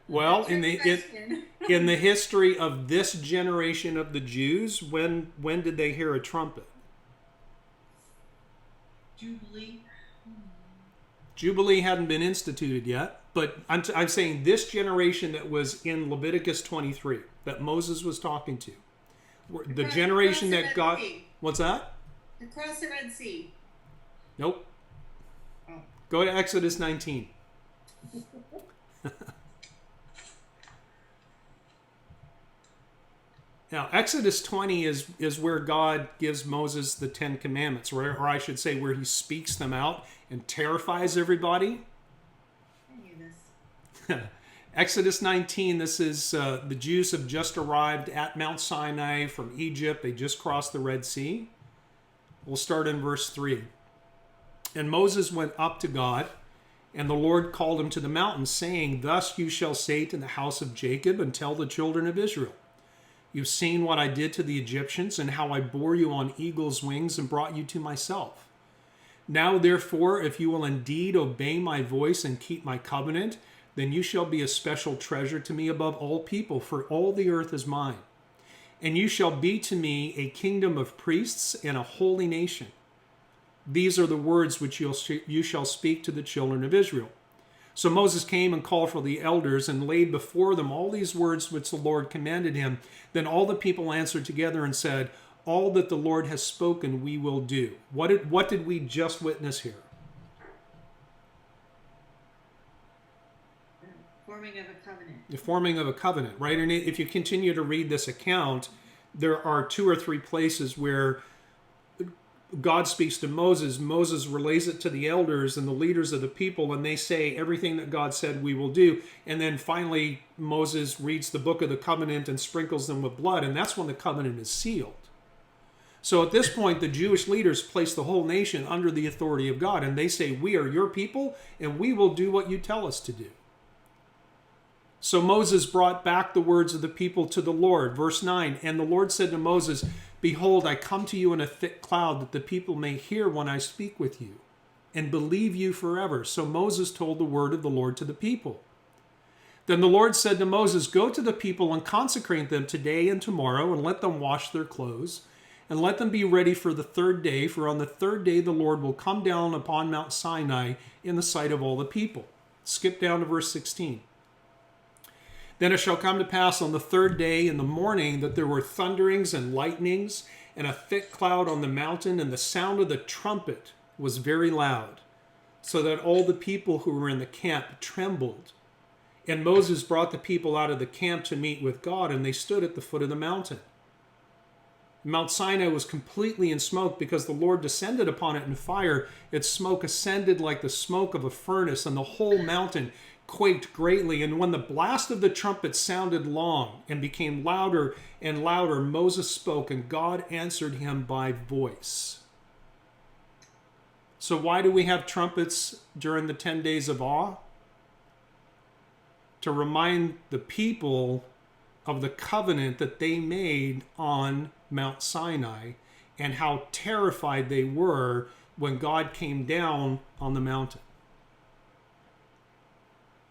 Well, in the history of this generation of the Jews, when did they hear a trumpet? Jubilee. Jubilee hadn't been instituted yet, but I'm saying this generation that was in Leviticus 23 that Moses was talking to, the generation that got. What's that? Across the Red Sea. Nope. Oh. Go to Exodus 19. Now, Exodus 20 is where God gives Moses the Ten Commandments, or I should say where he speaks them out and terrifies everybody. I knew this. Exodus 19, this is the Jews have just arrived at Mount Sinai from Egypt. They just crossed the Red Sea. We'll start in verse 3. And Moses went up to God, and the Lord called him to the mountain, saying, Thus you shall say to the house of Jacob and tell the children of Israel, You've seen what I did to the Egyptians and how I bore you on eagle's wings and brought you to myself. Now, therefore, if you will indeed obey my voice and keep my covenant, then you shall be a special treasure to me above all people, for all the earth is mine. And you shall be to me a kingdom of priests and a holy nation. These are the words which you shall speak to the children of Israel. So Moses came and called for the elders and laid before them all these words which the Lord commanded him. Then all the people answered together and said, All that the Lord has spoken we will do. What did we just witness here? Forming of a covenant. The forming of a covenant, right? And if you continue to read this account, there are 2 or 3 places where God speaks to Moses. Moses relays it to the elders and the leaders of the people, and they say everything that God said we will do. And then finally, Moses reads the book of the covenant and sprinkles them with blood, and that's when the covenant is sealed. So at this point, the Jewish leaders place the whole nation under the authority of God, and they say, We are your people, and we will do what you tell us to do. So Moses brought back the words of the people to the Lord. Verse 9, And the Lord said to Moses, Behold, I come to you in a thick cloud, that the people may hear when I speak with you, and believe you forever. So Moses told the word of the Lord to the people. Then the Lord said to Moses, Go to the people and consecrate them today and tomorrow, and let them wash their clothes, and let them be ready for the 3rd day, for on the 3rd day the Lord will come down upon Mount Sinai in the sight of all the people. Skip down to verse 16. Then it shall come to pass on the 3rd day in the morning that there were thunderings and lightnings and a thick cloud on the mountain, and the sound of the trumpet was very loud, so that all the people who were in the camp trembled. And Moses brought the people out of the camp to meet with God, and they stood at the foot of the mountain. Mount Sinai was completely in smoke because the Lord descended upon it in fire. Its smoke ascended like the smoke of a furnace, and the whole mountain quaked greatly. And when the blast of the trumpet sounded long and became louder and louder, Moses spoke, and God answered him by voice. So why do we have trumpets during the 10 days of awe? To remind the people of the covenant that they made on Mount Sinai and how terrified they were when God came down on the mountain.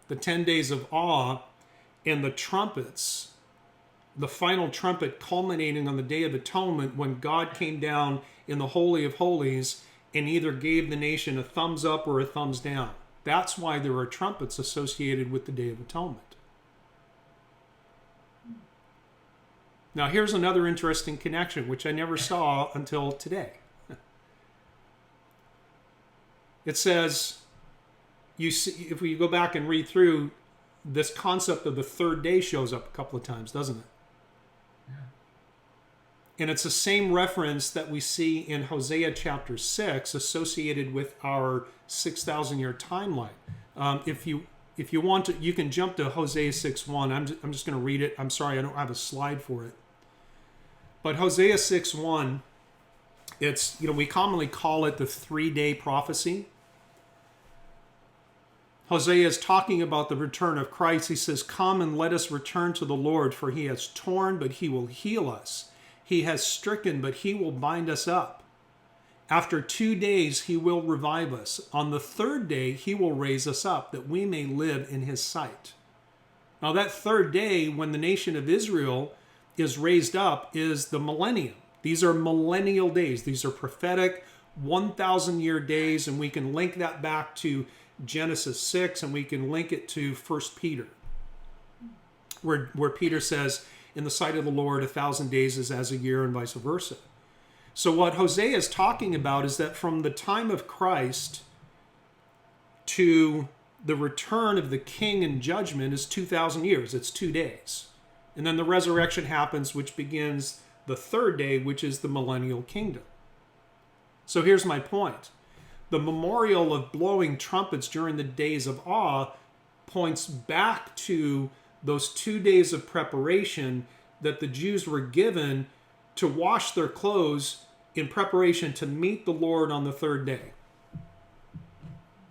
The 10 days of awe and the trumpets, the final trumpet culminating on the Day of Atonement when God came down in the Holy of Holies and either gave the nation a thumbs up or a thumbs down. That's why there are trumpets associated with the Day of Atonement. Now here's another interesting connection, which I never saw until today. It says, you see, if we go back and read through, this concept of the 3rd day shows up a couple of times, doesn't it? Yeah. And it's the same reference that we see in Hosea chapter 6 associated with our 6,000-year timeline. If you want to, you can jump to Hosea 6:1. I'm just going to read it. I'm sorry, I don't have a slide for it. But Hosea 6:1, it's, we commonly call it the 3-day prophecy. Hosea is talking about the return of Christ. He says, Come and let us return to the Lord, for he has torn, but he will heal us. He has stricken, but he will bind us up. After 2 days, he will revive us. On the 3rd day, he will raise us up, that we may live in his sight. Now, that 3rd day, when the nation of Israel is raised up, is the millennium. These are millennial days. These are prophetic 1,000-year days, and we can link that back to Genesis 6, and we can link it to 1 Peter, where Peter says, in the sight of the Lord, 1,000 days is as a year, and vice versa. So what Hosea is talking about is that from the time of Christ to the return of the king in judgment is 2,000 years. It's 2 days. And then the resurrection happens, which begins the third day, which is the millennial kingdom. So here's my point. The memorial of blowing trumpets during the days of awe points back to those 2 days of preparation that the Jews were given to wash their clothes in preparation to meet the Lord on the third day.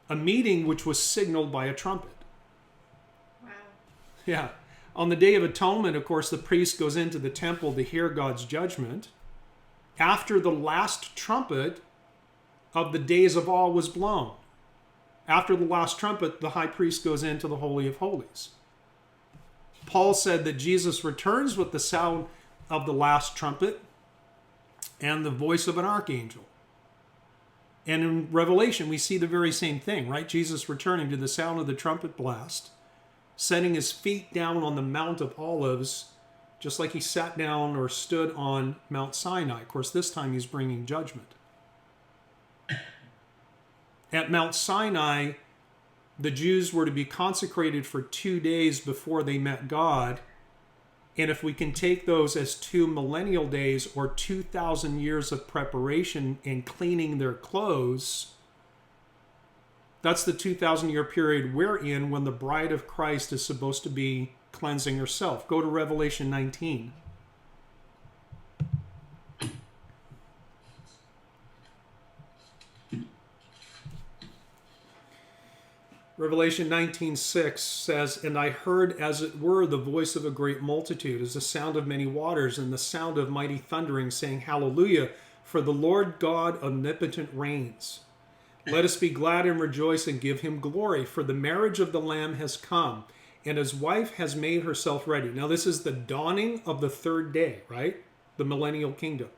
A meeting which was signaled by a trumpet. Wow. Yeah. On the Day of Atonement, of course, the priest goes into the temple to hear God's judgment. After the last trumpet of the days of awe was blown. After the last trumpet, the high priest goes into the Holy of Holies. Paul said that Jesus returns with the sound of the last trumpet and the voice of an archangel. And in Revelation, we see the very same thing, right? Jesus returning to the sound of the trumpet blast, setting his feet down on the Mount of Olives, just like he sat down or stood on Mount Sinai. Of course, this time he's bringing judgment. At Mount Sinai, the Jews were to be consecrated for 2 days before they met God. And if we can take those as 2 millennial days or 2,000 years of preparation and cleaning their clothes, that's the 2,000-year period we're in when the bride of Christ is supposed to be cleansing herself. Go to Revelation 19. Revelation 19:6 says, "And I heard as it were the voice of a great multitude, as the sound of many waters, and the sound of mighty thundering, saying, Hallelujah, for the Lord God omnipotent reigns. Let us be glad and rejoice and give him glory, for the marriage of the Lamb has come, and his wife has made herself ready." Now this is the dawning of the third day, right? The millennial kingdom.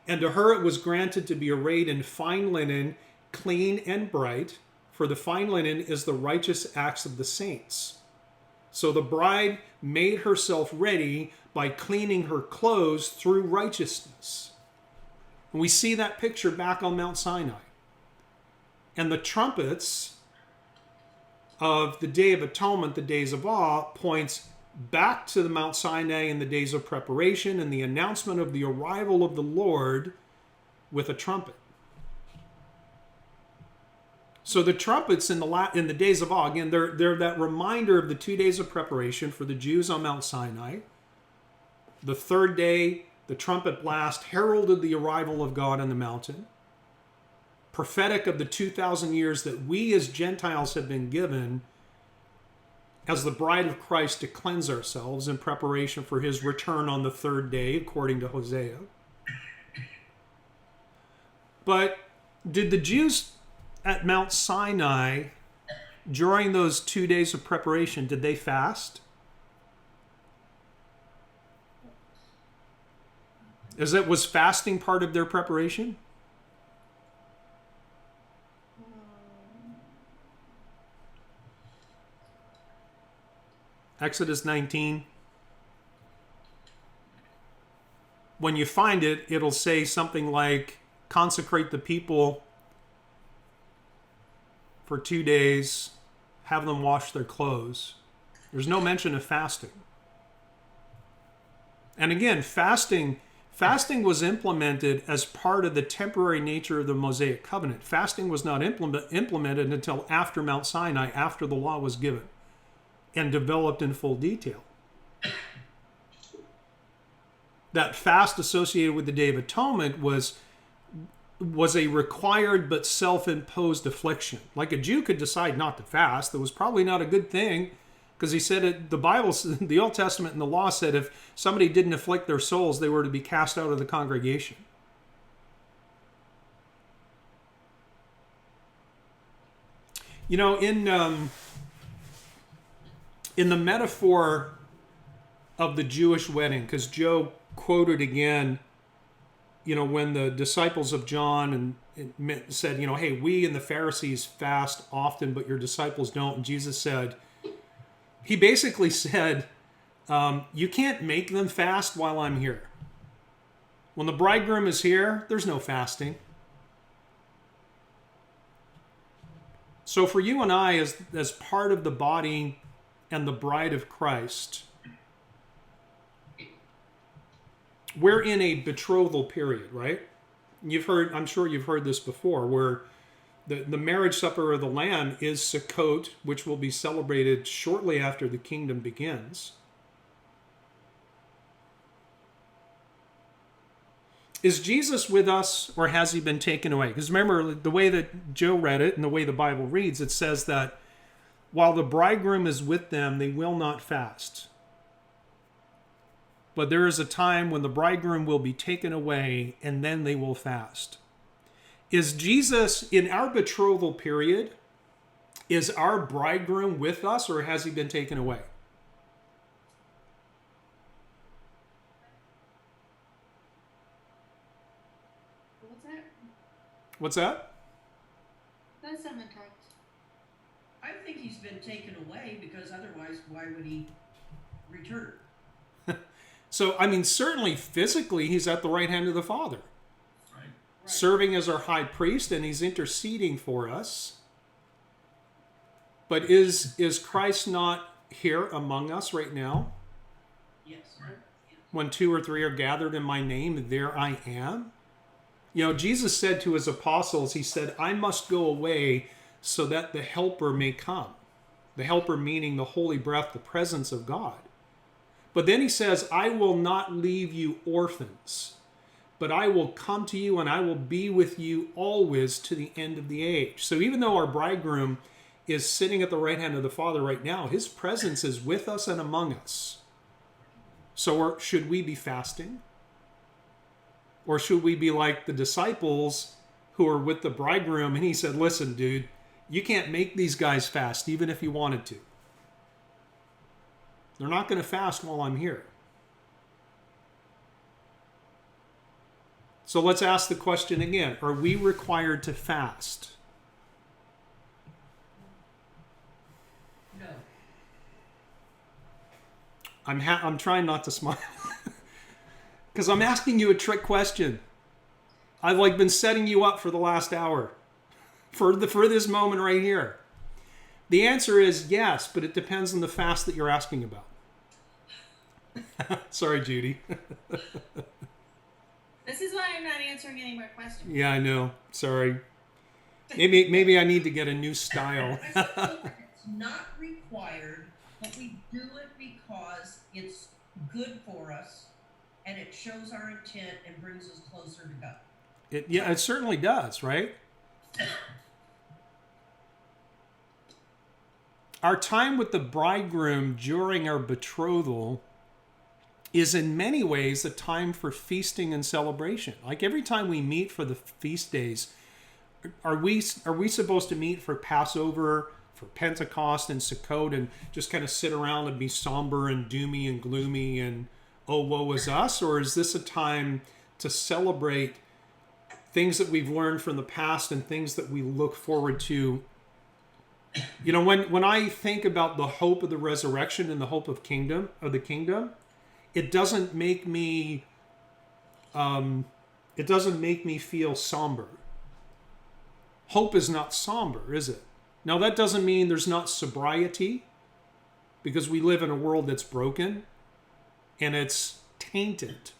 "And to her it was granted to be arrayed in fine linen, clean and bright, for the fine linen is the righteous acts of the saints." So the bride made herself ready by cleaning her clothes through righteousness. And we see that picture back on Mount Sinai. And the trumpets of the Day of Atonement, the days of awe, points back to the Mount Sinai in the days of preparation and the announcement of the arrival of the Lord with a trumpet. So the trumpets in the days of awe, again, they're that reminder of the 2 days of preparation for the Jews on Mount Sinai. The third day, the trumpet blast heralded the arrival of God on the mountain, prophetic of the 2,000 years that we as Gentiles have been given as the bride of Christ to cleanse ourselves in preparation for his return on the third day, according to Hosea. But did the Jews at Mount Sinai, during those 2 days of preparation, did they fast? Was fasting part of their preparation? Exodus 19. When you find it, it'll say something like, consecrate the people for 2 days, have them wash their clothes. There's no mention of fasting. And again, fasting was implemented as part of the temporary nature of the Mosaic covenant. Fasting was not implemented until after Mount Sinai, after the law was given and developed in full detail. That fast associated with the Day of Atonement was a required but self-imposed affliction. Like a Jew could decide not to fast. That was probably not a good thing, because he said the Bible, the Old Testament and the law said if somebody didn't afflict their souls, they were to be cast out of the congregation. You know, in the metaphor of the Jewish wedding, because Joe quoted again, you know, when the disciples of John said, you know, hey, we and the Pharisees fast often, but your disciples don't. And Jesus said, he basically said, you can't make them fast while I'm here. When the bridegroom is here, there's no fasting. So for you and I, as part of the body and the bride of Christ, we're in a betrothal period, right? I'm sure you've heard this before, where the marriage supper of the Lamb is Sukkot, which will be celebrated shortly after the kingdom begins. Is Jesus with us, or has he been taken away? Because remember, the way that Joe read it and the way the Bible reads, it says that while the bridegroom is with them, they will not fast. But there is a time when the bridegroom will be taken away, and then they will fast. Is Jesus, in our betrothal period, is our bridegroom with us, or has he been taken away? What's that? What's that? That's someone talked. I think he's been taken away because otherwise, why would he return? So, I mean, certainly physically, he's at the right hand of the Father, Right. serving as our high priest, and he's interceding for us. But is Christ not here among us right now? Yes. Right. When 2 or 3 are gathered in my name, there I am. You know, Jesus said to his apostles, he said, I must go away so that the helper may come. The helper meaning the holy breath, the presence of God. But then he says, I will not leave you orphans, but I will come to you and I will be with you always to the end of the age. So even though our bridegroom is sitting at the right hand of the Father right now, his presence is with us and among us. So should we be fasting? Or should we be like the disciples who are with the bridegroom and he said, listen, dude, you can't make these guys fast even if you wanted to. They're not going to fast while I'm here. So let's ask the question again. Are we required to fast? No. I'm trying not to smile. Because I'm asking you a trick question. I've been setting you up for the last hour. For this moment right here. The answer is yes, but it depends on the fast that you're asking about. Sorry, Judy. This is why I'm not answering any more questions. Yeah, I know. Sorry. Maybe I need to get a new style. It's not required, but we do it because it's good for us and it shows our intent and brings us closer to God. It certainly does, right? Our time with the bridegroom during our betrothal is in many ways a time for feasting and celebration. Like every time we meet for the feast days, are we supposed to meet for Passover, for Pentecost and Sukkot, and just kind of sit around and be somber and doomy and gloomy and oh, woe is us? Or is this a time to celebrate things that we've learned from the past and things that we look forward to? You know, when I think about the hope of the resurrection and the hope of the kingdom, it doesn't make me feel somber. Hope is not somber, is it? Now that doesn't mean there's not sobriety, because we live in a world that's broken and it's tainted,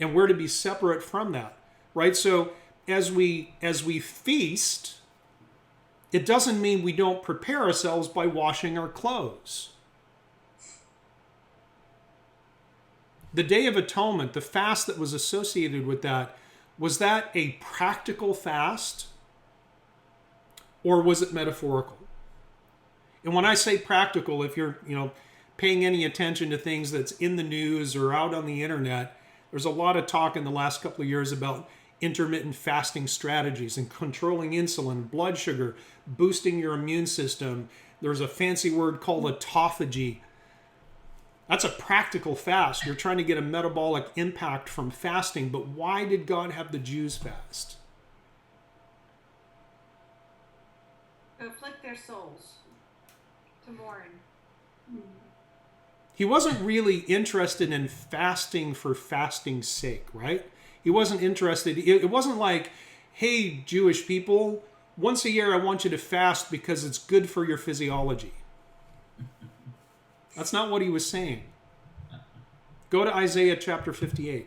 and we're to be separate from that, right? So as we feast, it doesn't mean we don't prepare ourselves by washing our clothes. The Day of Atonement, the fast that was associated with that, was that a practical fast or was it metaphorical? And when I say practical, if you're, paying any attention to things that's in the news or out on the internet, there's a lot of talk in the last couple of years about intermittent fasting strategies and controlling insulin, blood sugar, boosting your immune system. There's a fancy word called autophagy. That's a practical fast. You're trying to get a metabolic impact from fasting, but why did God have the Jews fast? To afflict their souls, to mourn. He wasn't really interested in fasting for fasting's sake, right? He wasn't interested. It wasn't like, hey, Jewish people, once a year I want you to fast because it's good for your physiology. That's not what he was saying. Go to Isaiah chapter 58.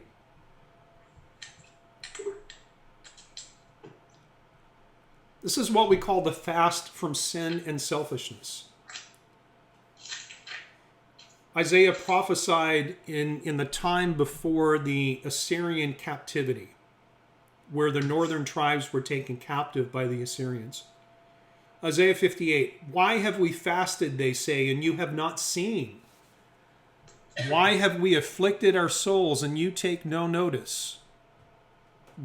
This is what we call the fast from sin and selfishness. Isaiah prophesied in the time before the Assyrian captivity, where the northern tribes were taken captive by the Assyrians. Isaiah 58, why have we fasted, they say, and you have not seen? Why have we afflicted our souls and you take no notice?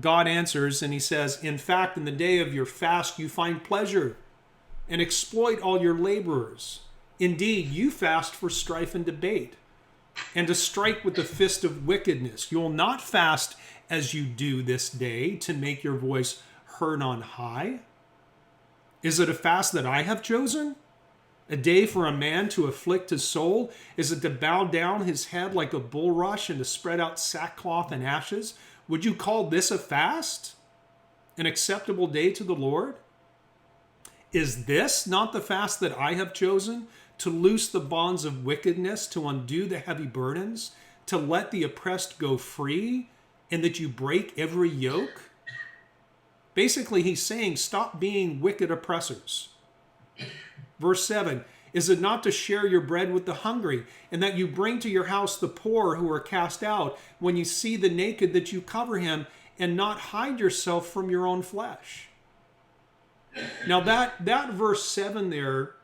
God answers and he says, in fact, in the day of your fast you find pleasure and exploit all your laborers. Indeed, you fast for strife and debate and to strike with the fist of wickedness. You will not fast as you do this day to make your voice heard on high. Is it a fast that I have chosen? A day for a man to afflict his soul? Is it to bow down his head like a bulrush and to spread out sackcloth and ashes? Would you call this a fast? An acceptable day to the Lord? Is this not the fast that I have chosen? To loose the bonds of wickedness, to undo the heavy burdens, to let the oppressed go free, and that you break every yoke? Basically, he's saying, stop being wicked oppressors. Verse 7, is it not to share your bread with the hungry, and that you bring to your house the poor who are cast out, when you see the naked that you cover him, and not hide yourself from your own flesh? Now that verse 7 there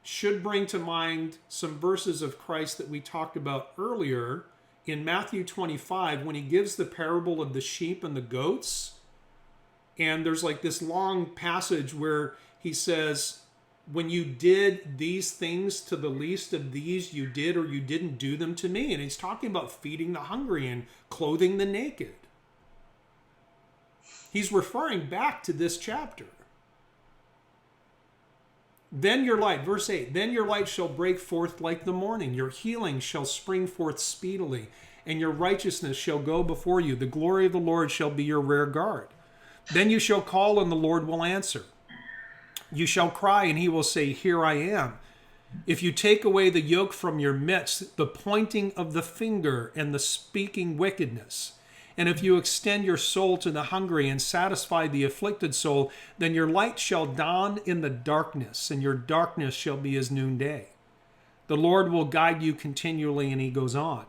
should bring to mind some verses of Christ that we talked about earlier in Matthew 25, when he gives the parable of the sheep and the goats. And there's like this long passage where he says, when you did these things to the least of these, you did or you didn't do them to me. And he's talking about feeding the hungry and clothing the naked. He's referring back to this chapter. Then your light, verse 8, then your light shall break forth like the morning. Your healing shall spring forth speedily, and your righteousness shall go before you. The glory of the Lord shall be your rear guard. Then you shall call, and the Lord will answer. You shall cry, and he will say, here I am. If you take away the yoke from your midst, the pointing of the finger and the speaking wickedness, and if you extend your soul to the hungry and satisfy the afflicted soul, then your light shall dawn in the darkness, and your darkness shall be as noonday. The Lord will guide you continually, and he goes on.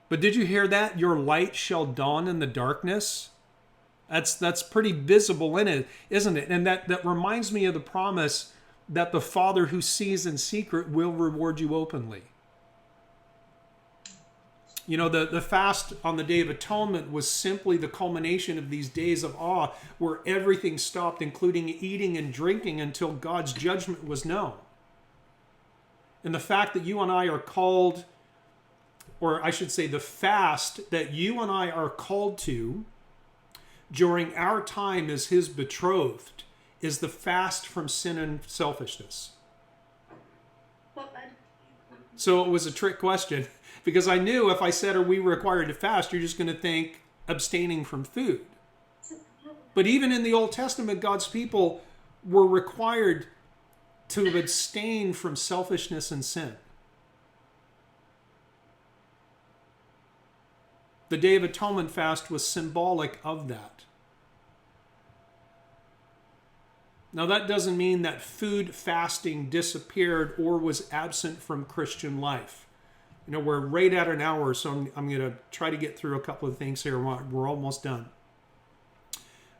But did you hear that? Your light shall dawn in the darkness. That's pretty visible in it, isn't it? And that reminds me of the promise that the Father who sees in secret will reward you openly. You know, the fast on the Day of Atonement was simply the culmination of these days of awe where everything stopped, including eating and drinking, until God's judgment was known. And the fact that you and I are called, or I should say the fast that you and I are called to during our time as his betrothed, is the fast from sin and selfishness. So it was a trick question, because I knew if I said, are we required to fast, you're just going to think abstaining from food. But even in the Old Testament, God's people were required to abstain from selfishness and sin. The Day of Atonement fast was symbolic of that. Now, that doesn't mean that food fasting disappeared or was absent from Christian life. You know, we're right at an hour, so I'm going to try to get through a couple of things here. We're almost done.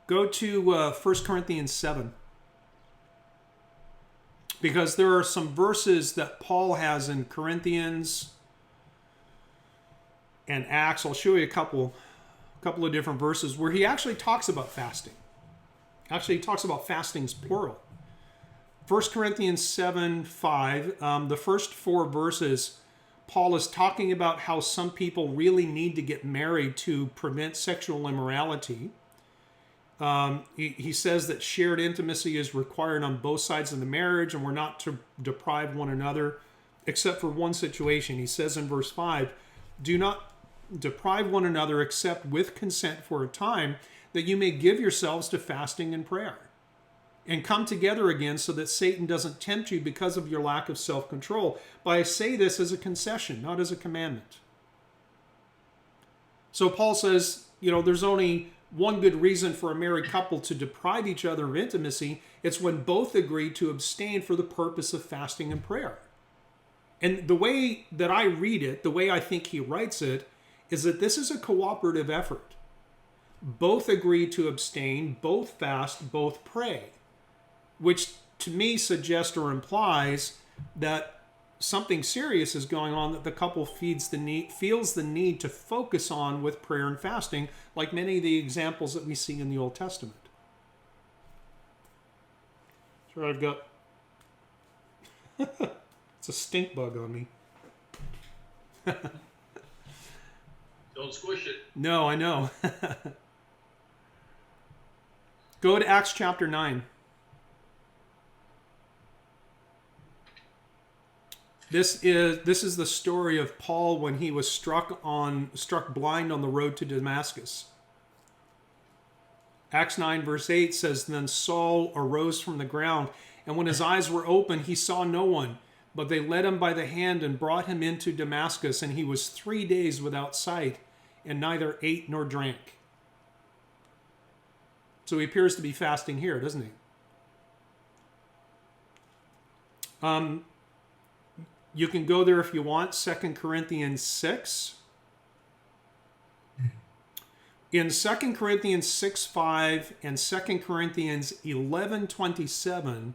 Go to 1 Corinthians 7. Because there are some verses that Paul has in Corinthians and Acts. I'll show you a couple of different verses where he actually talks about fasting. Actually, he talks about fastings plural. 1 Corinthians 7:5, the first 4 verses, Paul is talking about how some people really need to get married to prevent sexual immorality. He says that shared intimacy is required on both sides of the marriage, and we're not to deprive one another, except for one situation. He says in verse 5, do not deprive one another except with consent for a time, that you may give yourselves to fasting and prayer, and come together again so that Satan doesn't tempt you because of your lack of self-control. But I say this as a concession, not as a commandment. So Paul says, you know, there's only one good reason for a married couple to deprive each other of intimacy. It's when both agree to abstain for the purpose of fasting and prayer. And the way that I read it, the way I think he writes it, is that this is a cooperative effort. Both agree to abstain, both fast, both pray, which to me suggests or implies that something serious is going on that the couple feels the need to focus on with prayer and fasting, like many of the examples that we see in the Old Testament. Sure, I've got it's a stink bug on me. Don't squish it. No, I know. Go to Acts chapter 9. This is the story of Paul when he was struck blind on the road to Damascus. Acts 9 verse 8 says, "Then Saul arose from the ground, and when his eyes were open, he saw no one. But they led him by the hand and brought him into Damascus, and he was 3 days without sight, and neither ate nor drank." So he appears to be fasting here, doesn't he? You can go there if you want, 2 Corinthians 6. In 2 Corinthians 6:5 and 2 Corinthians 11:27,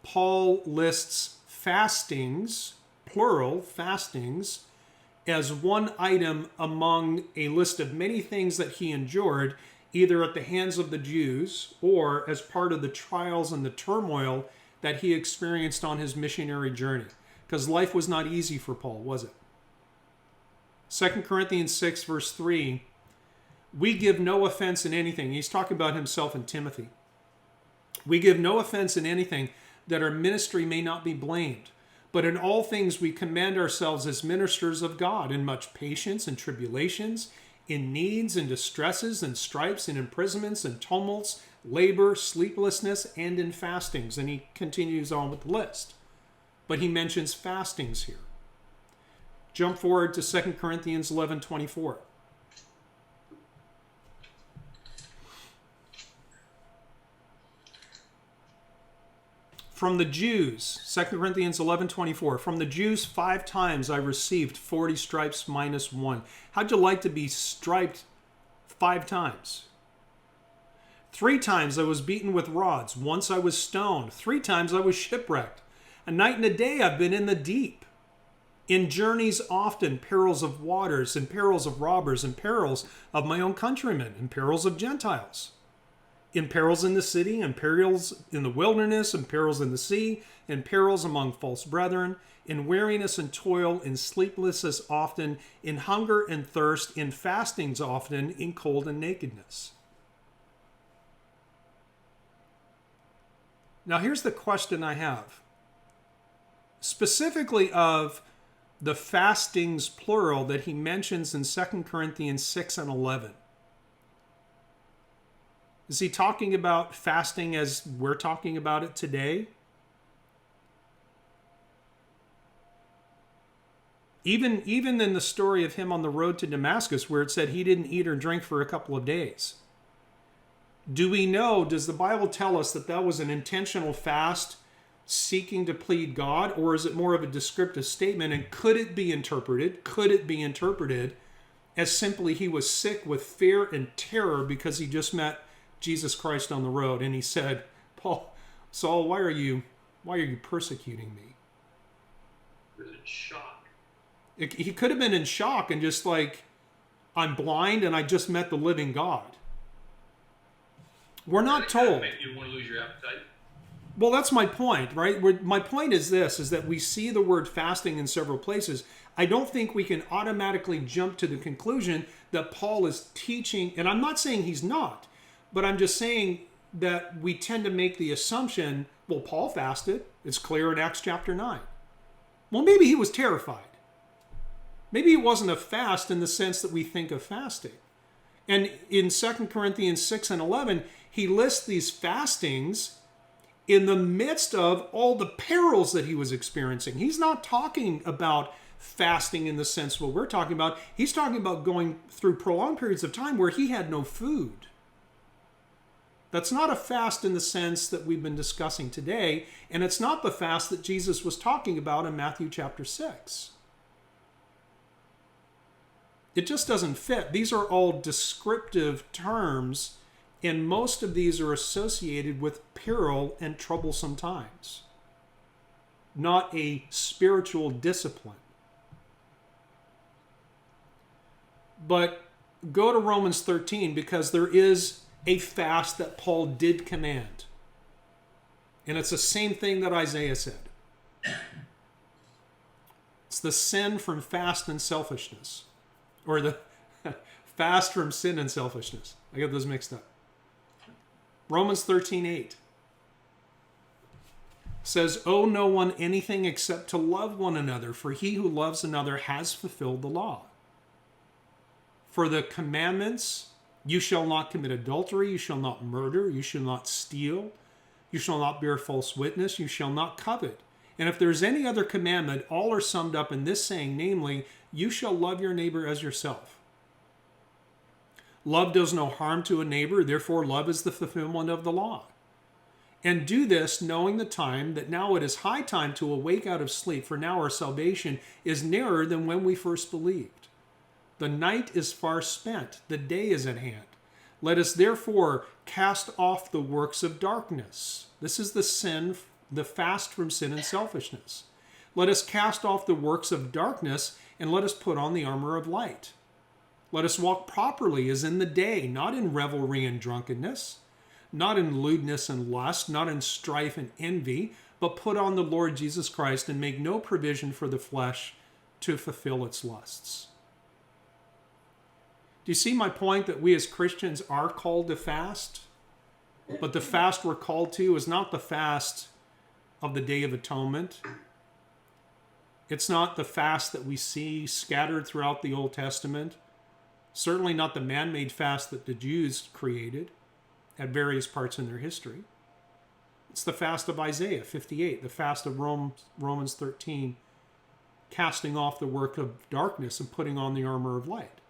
Paul lists fastings, plural fastings, as one item among a list of many things that he endured, either at the hands of the Jews or as part of the trials and the turmoil that he experienced on his missionary journey. Because life was not easy for Paul, was it? 2 Corinthians 6 verse 3, "We give no offense in anything." He's talking about himself and Timothy. "We give no offense in anything, that our ministry may not be blamed. But in all things we commend ourselves as ministers of God, in much patience and tribulations, in needs and distresses and stripes and imprisonments and tumults, labor, sleeplessness, and in fastings." And he continues on with the list. But he mentions fastings here. Jump forward to 2 Corinthians 11:24. From the Jews, 2 Corinthians 11:24, "From the Jews 5 times I received 40 stripes minus 1. How'd you like to be striped 5 times? 3 times I was beaten with rods. Once I was stoned. 3 times I was shipwrecked. A night and a day I've been in the deep. In journeys often, perils of waters, and perils of robbers, and perils of my own countrymen, and perils of Gentiles. In perils in the city, and perils in the wilderness, and perils in the sea, and perils among false brethren, in weariness and toil, in sleeplessness often, in hunger and thirst, in fastings often, in cold and nakedness." Now here's the question I have. Specifically of the fastings plural that he mentions in 2 Corinthians 6 and 11. Is he talking about fasting as we're talking about it today? Even in the story of him on the road to Damascus, where it said he didn't eat or drink for a couple of days. Do we know, does the Bible tell us that that was an intentional fast seeking to plead God, or is it more of a descriptive statement? And could it be interpreted as simply he was sick with fear and terror because he just met Jesus Christ on the road, and he said, Saul, why are you persecuting me? He was in shock. He could have been in shock and just like, I'm blind and I just met the living God. We're not told. Make you want to lose your appetite. Well, that's my point, right? My point is this, is that we see the word fasting in several places. I don't think we can automatically jump to the conclusion that Paul is teaching, and I'm not saying he's not, but I'm just saying that we tend to make the assumption, well, Paul fasted. It's clear in Acts chapter 9. Well, maybe he was terrified. Maybe it wasn't a fast in the sense that we think of fasting. And in 2 Corinthians 6 and 11, he lists these fastings in the midst of all the perils that he was experiencing. He's not talking about fasting in the sense what we're talking about. He's talking about going through prolonged periods of time where he had no food. That's not a fast in the sense that we've been discussing today, and it's not the fast that Jesus was talking about in Matthew chapter 6. It just doesn't fit. These are all descriptive terms, and most of these are associated with peril and troublesome times, not a spiritual discipline. But go to Romans 13, because there is a fast that Paul did command. And it's the same thing that Isaiah said. It's the sin from fast and selfishness. Or the fast from sin and selfishness. I got those mixed up. Romans 13:8 says, "Owe no one anything except to love one another, for he who loves another has fulfilled the law. For the commandments, you shall not commit adultery, you shall not murder, you shall not steal, you shall not bear false witness, you shall not covet. And if there's any other commandment, all are summed up in this saying, namely, you shall love your neighbor as yourself. Love does no harm to a neighbor, therefore love is the fulfillment of the law. And do this, knowing the time, that now it is high time to awake out of sleep, for now our salvation is nearer than when we first believed. The night is far spent, the day is at hand. Let us therefore cast off the works of darkness." This is the fast from sin and selfishness. "Let us cast off the works of darkness, and let us put on the armor of light. Let us walk properly as in the day, not in revelry and drunkenness, not in lewdness and lust, not in strife and envy, but put on the Lord Jesus Christ and make no provision for the flesh to fulfill its lusts." Do you see my point that we as Christians are called to fast? But the fast we're called to is not the fast of the Day of Atonement. It's not the fast that we see scattered throughout the Old Testament. Certainly not the man-made fast that the Jews created at various parts in their history. It's the fast of Isaiah 58, the fast of Romans 13, casting off the work of darkness and putting on the armor of light.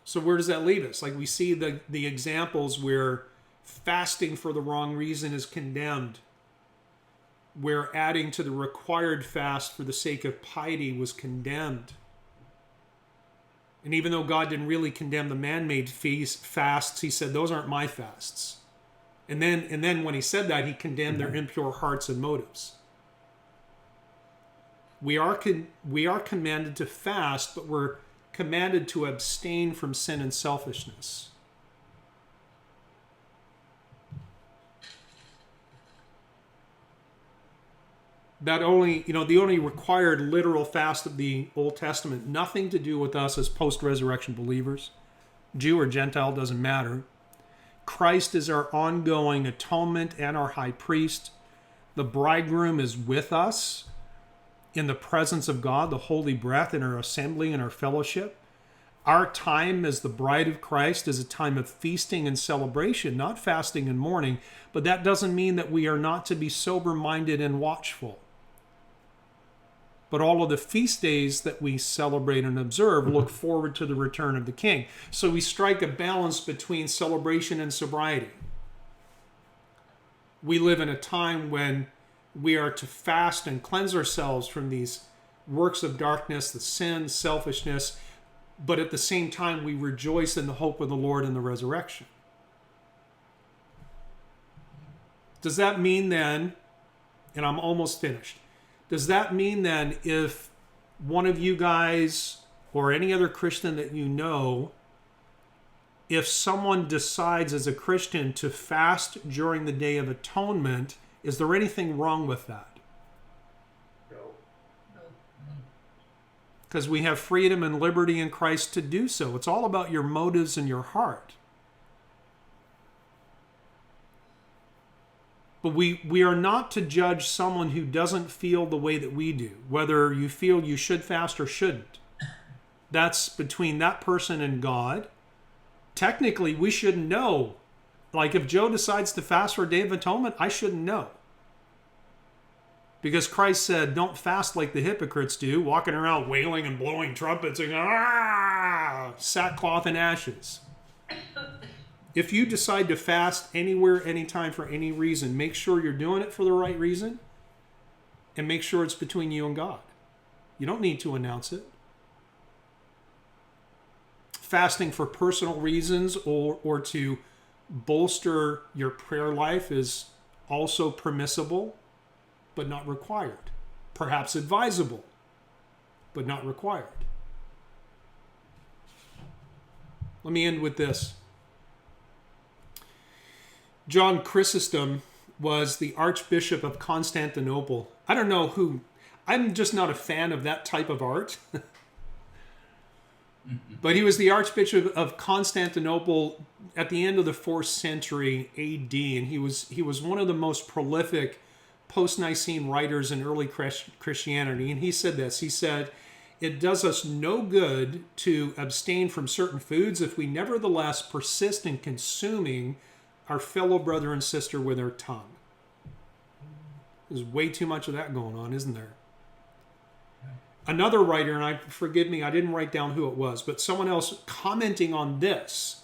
So where does that leave us? Like, we see the examples where fasting for the wrong reason is condemned, where adding to the required fast for the sake of piety was condemned. And even though God didn't really condemn the man-made fasts, he said, those aren't my fasts. And then when he said that, he condemned their impure hearts and motives. We are commanded to fast, but we're commanded to abstain from sin and selfishness. The only required literal fast of the Old Testament, nothing to do with us as post-resurrection believers. Jew or Gentile, doesn't matter. Christ is our ongoing atonement and our high priest. The bridegroom is with us in the presence of God, the holy breath, in our assembly and our fellowship. Our time as the bride of Christ is a time of feasting and celebration, not fasting and mourning, but that doesn't mean that we are not to be sober-minded and watchful. But all of the feast days that we celebrate and observe look forward to the return of the King. So we strike a balance between celebration and sobriety. We live in a time when we are to fast and cleanse ourselves from these works of darkness, the sin, selfishness, but at the same time we rejoice in the hope of the Lord and the resurrection. Does that mean then, and I'm almost finished, does that mean then if one of you guys or any other Christian that you know, if someone decides as a Christian to fast during the Day of Atonement, is there anything wrong with that? No. Because we have freedom and liberty in Christ to do so. It's all about your motives and your heart. But we are not to judge someone who doesn't feel the way that we do, whether you feel you should fast or shouldn't. That's between that person and God. Technically, we shouldn't know. Like if Joe decides to fast for a Day of Atonement, I shouldn't know. Because Christ said, don't fast like the hypocrites do, walking around wailing and blowing trumpets and sackcloth and ashes. If you decide to fast anywhere, anytime, for any reason, make sure you're doing it for the right reason, and make sure it's between you and God. You don't need to announce it. Fasting for personal reasons or to bolster your prayer life is also permissible, but not required. Perhaps advisable, but not required. Let me end with this. John Chrysostom was the Archbishop of Constantinople. I don't know who, I'm just not a fan of that type of art. But he was the Archbishop of Constantinople at the end of the 4th century AD, and he was one of the most prolific post-Nicene writers in early Christianity. And he said this, he said, "It does us no good to abstain from certain foods if we nevertheless persist in consuming our fellow brother and sister with our tongue." There's way too much of that going on, isn't there? Another writer, and forgive me, I didn't write down who it was, but someone else commenting on this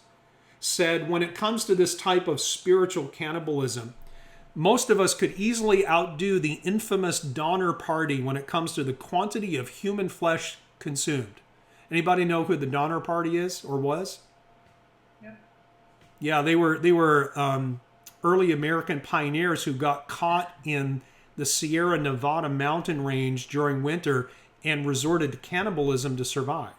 said, when it comes to this type of spiritual cannibalism, most of us could easily outdo the infamous Donner Party when it comes to the quantity of human flesh consumed. Anybody know who the Donner Party is or was? Yep. Yeah, they were early American pioneers who got caught in the Sierra Nevada mountain range during winter and resorted to cannibalism to survive.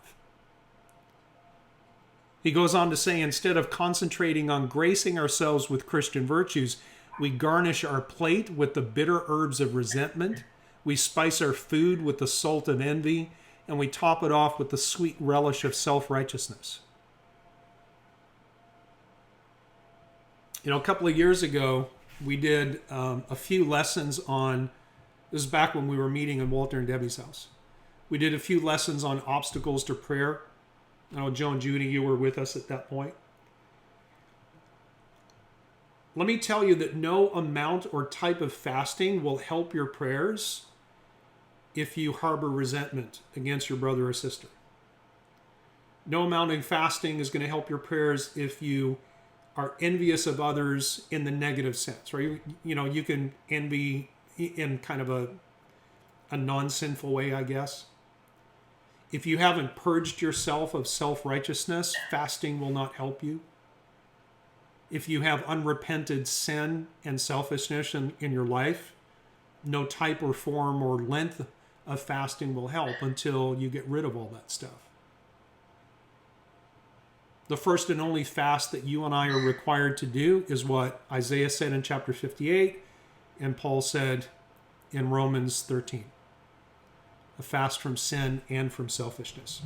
He goes on to say, instead of concentrating on gracing ourselves with Christian virtues, we garnish our plate with the bitter herbs of resentment, we spice our food with the salt of envy, and we top it off with the sweet relish of self-righteousness. You know, a couple of years ago, we did a few lessons on, this is back when we were meeting in Walter and Debbie's house. We did a few lessons on obstacles to prayer. I know, Joe and Judy, you were with us at that point. Let me tell you that no amount or type of fasting will help your prayers if you harbor resentment against your brother or sister. No amount of fasting is going to help your prayers if you are envious of others in the negative sense, right? You know, you can envy in kind of a non-sinful way, I guess. If you haven't purged yourself of self-righteousness, fasting will not help you. If you have unrepented sin and selfishness in your life, no type or form or length of fasting will help until you get rid of all that stuff. The first and only fast that you and I are required to do is what Isaiah said in chapter 58 and Paul said in Romans 13. A fast from sin and from selfishness.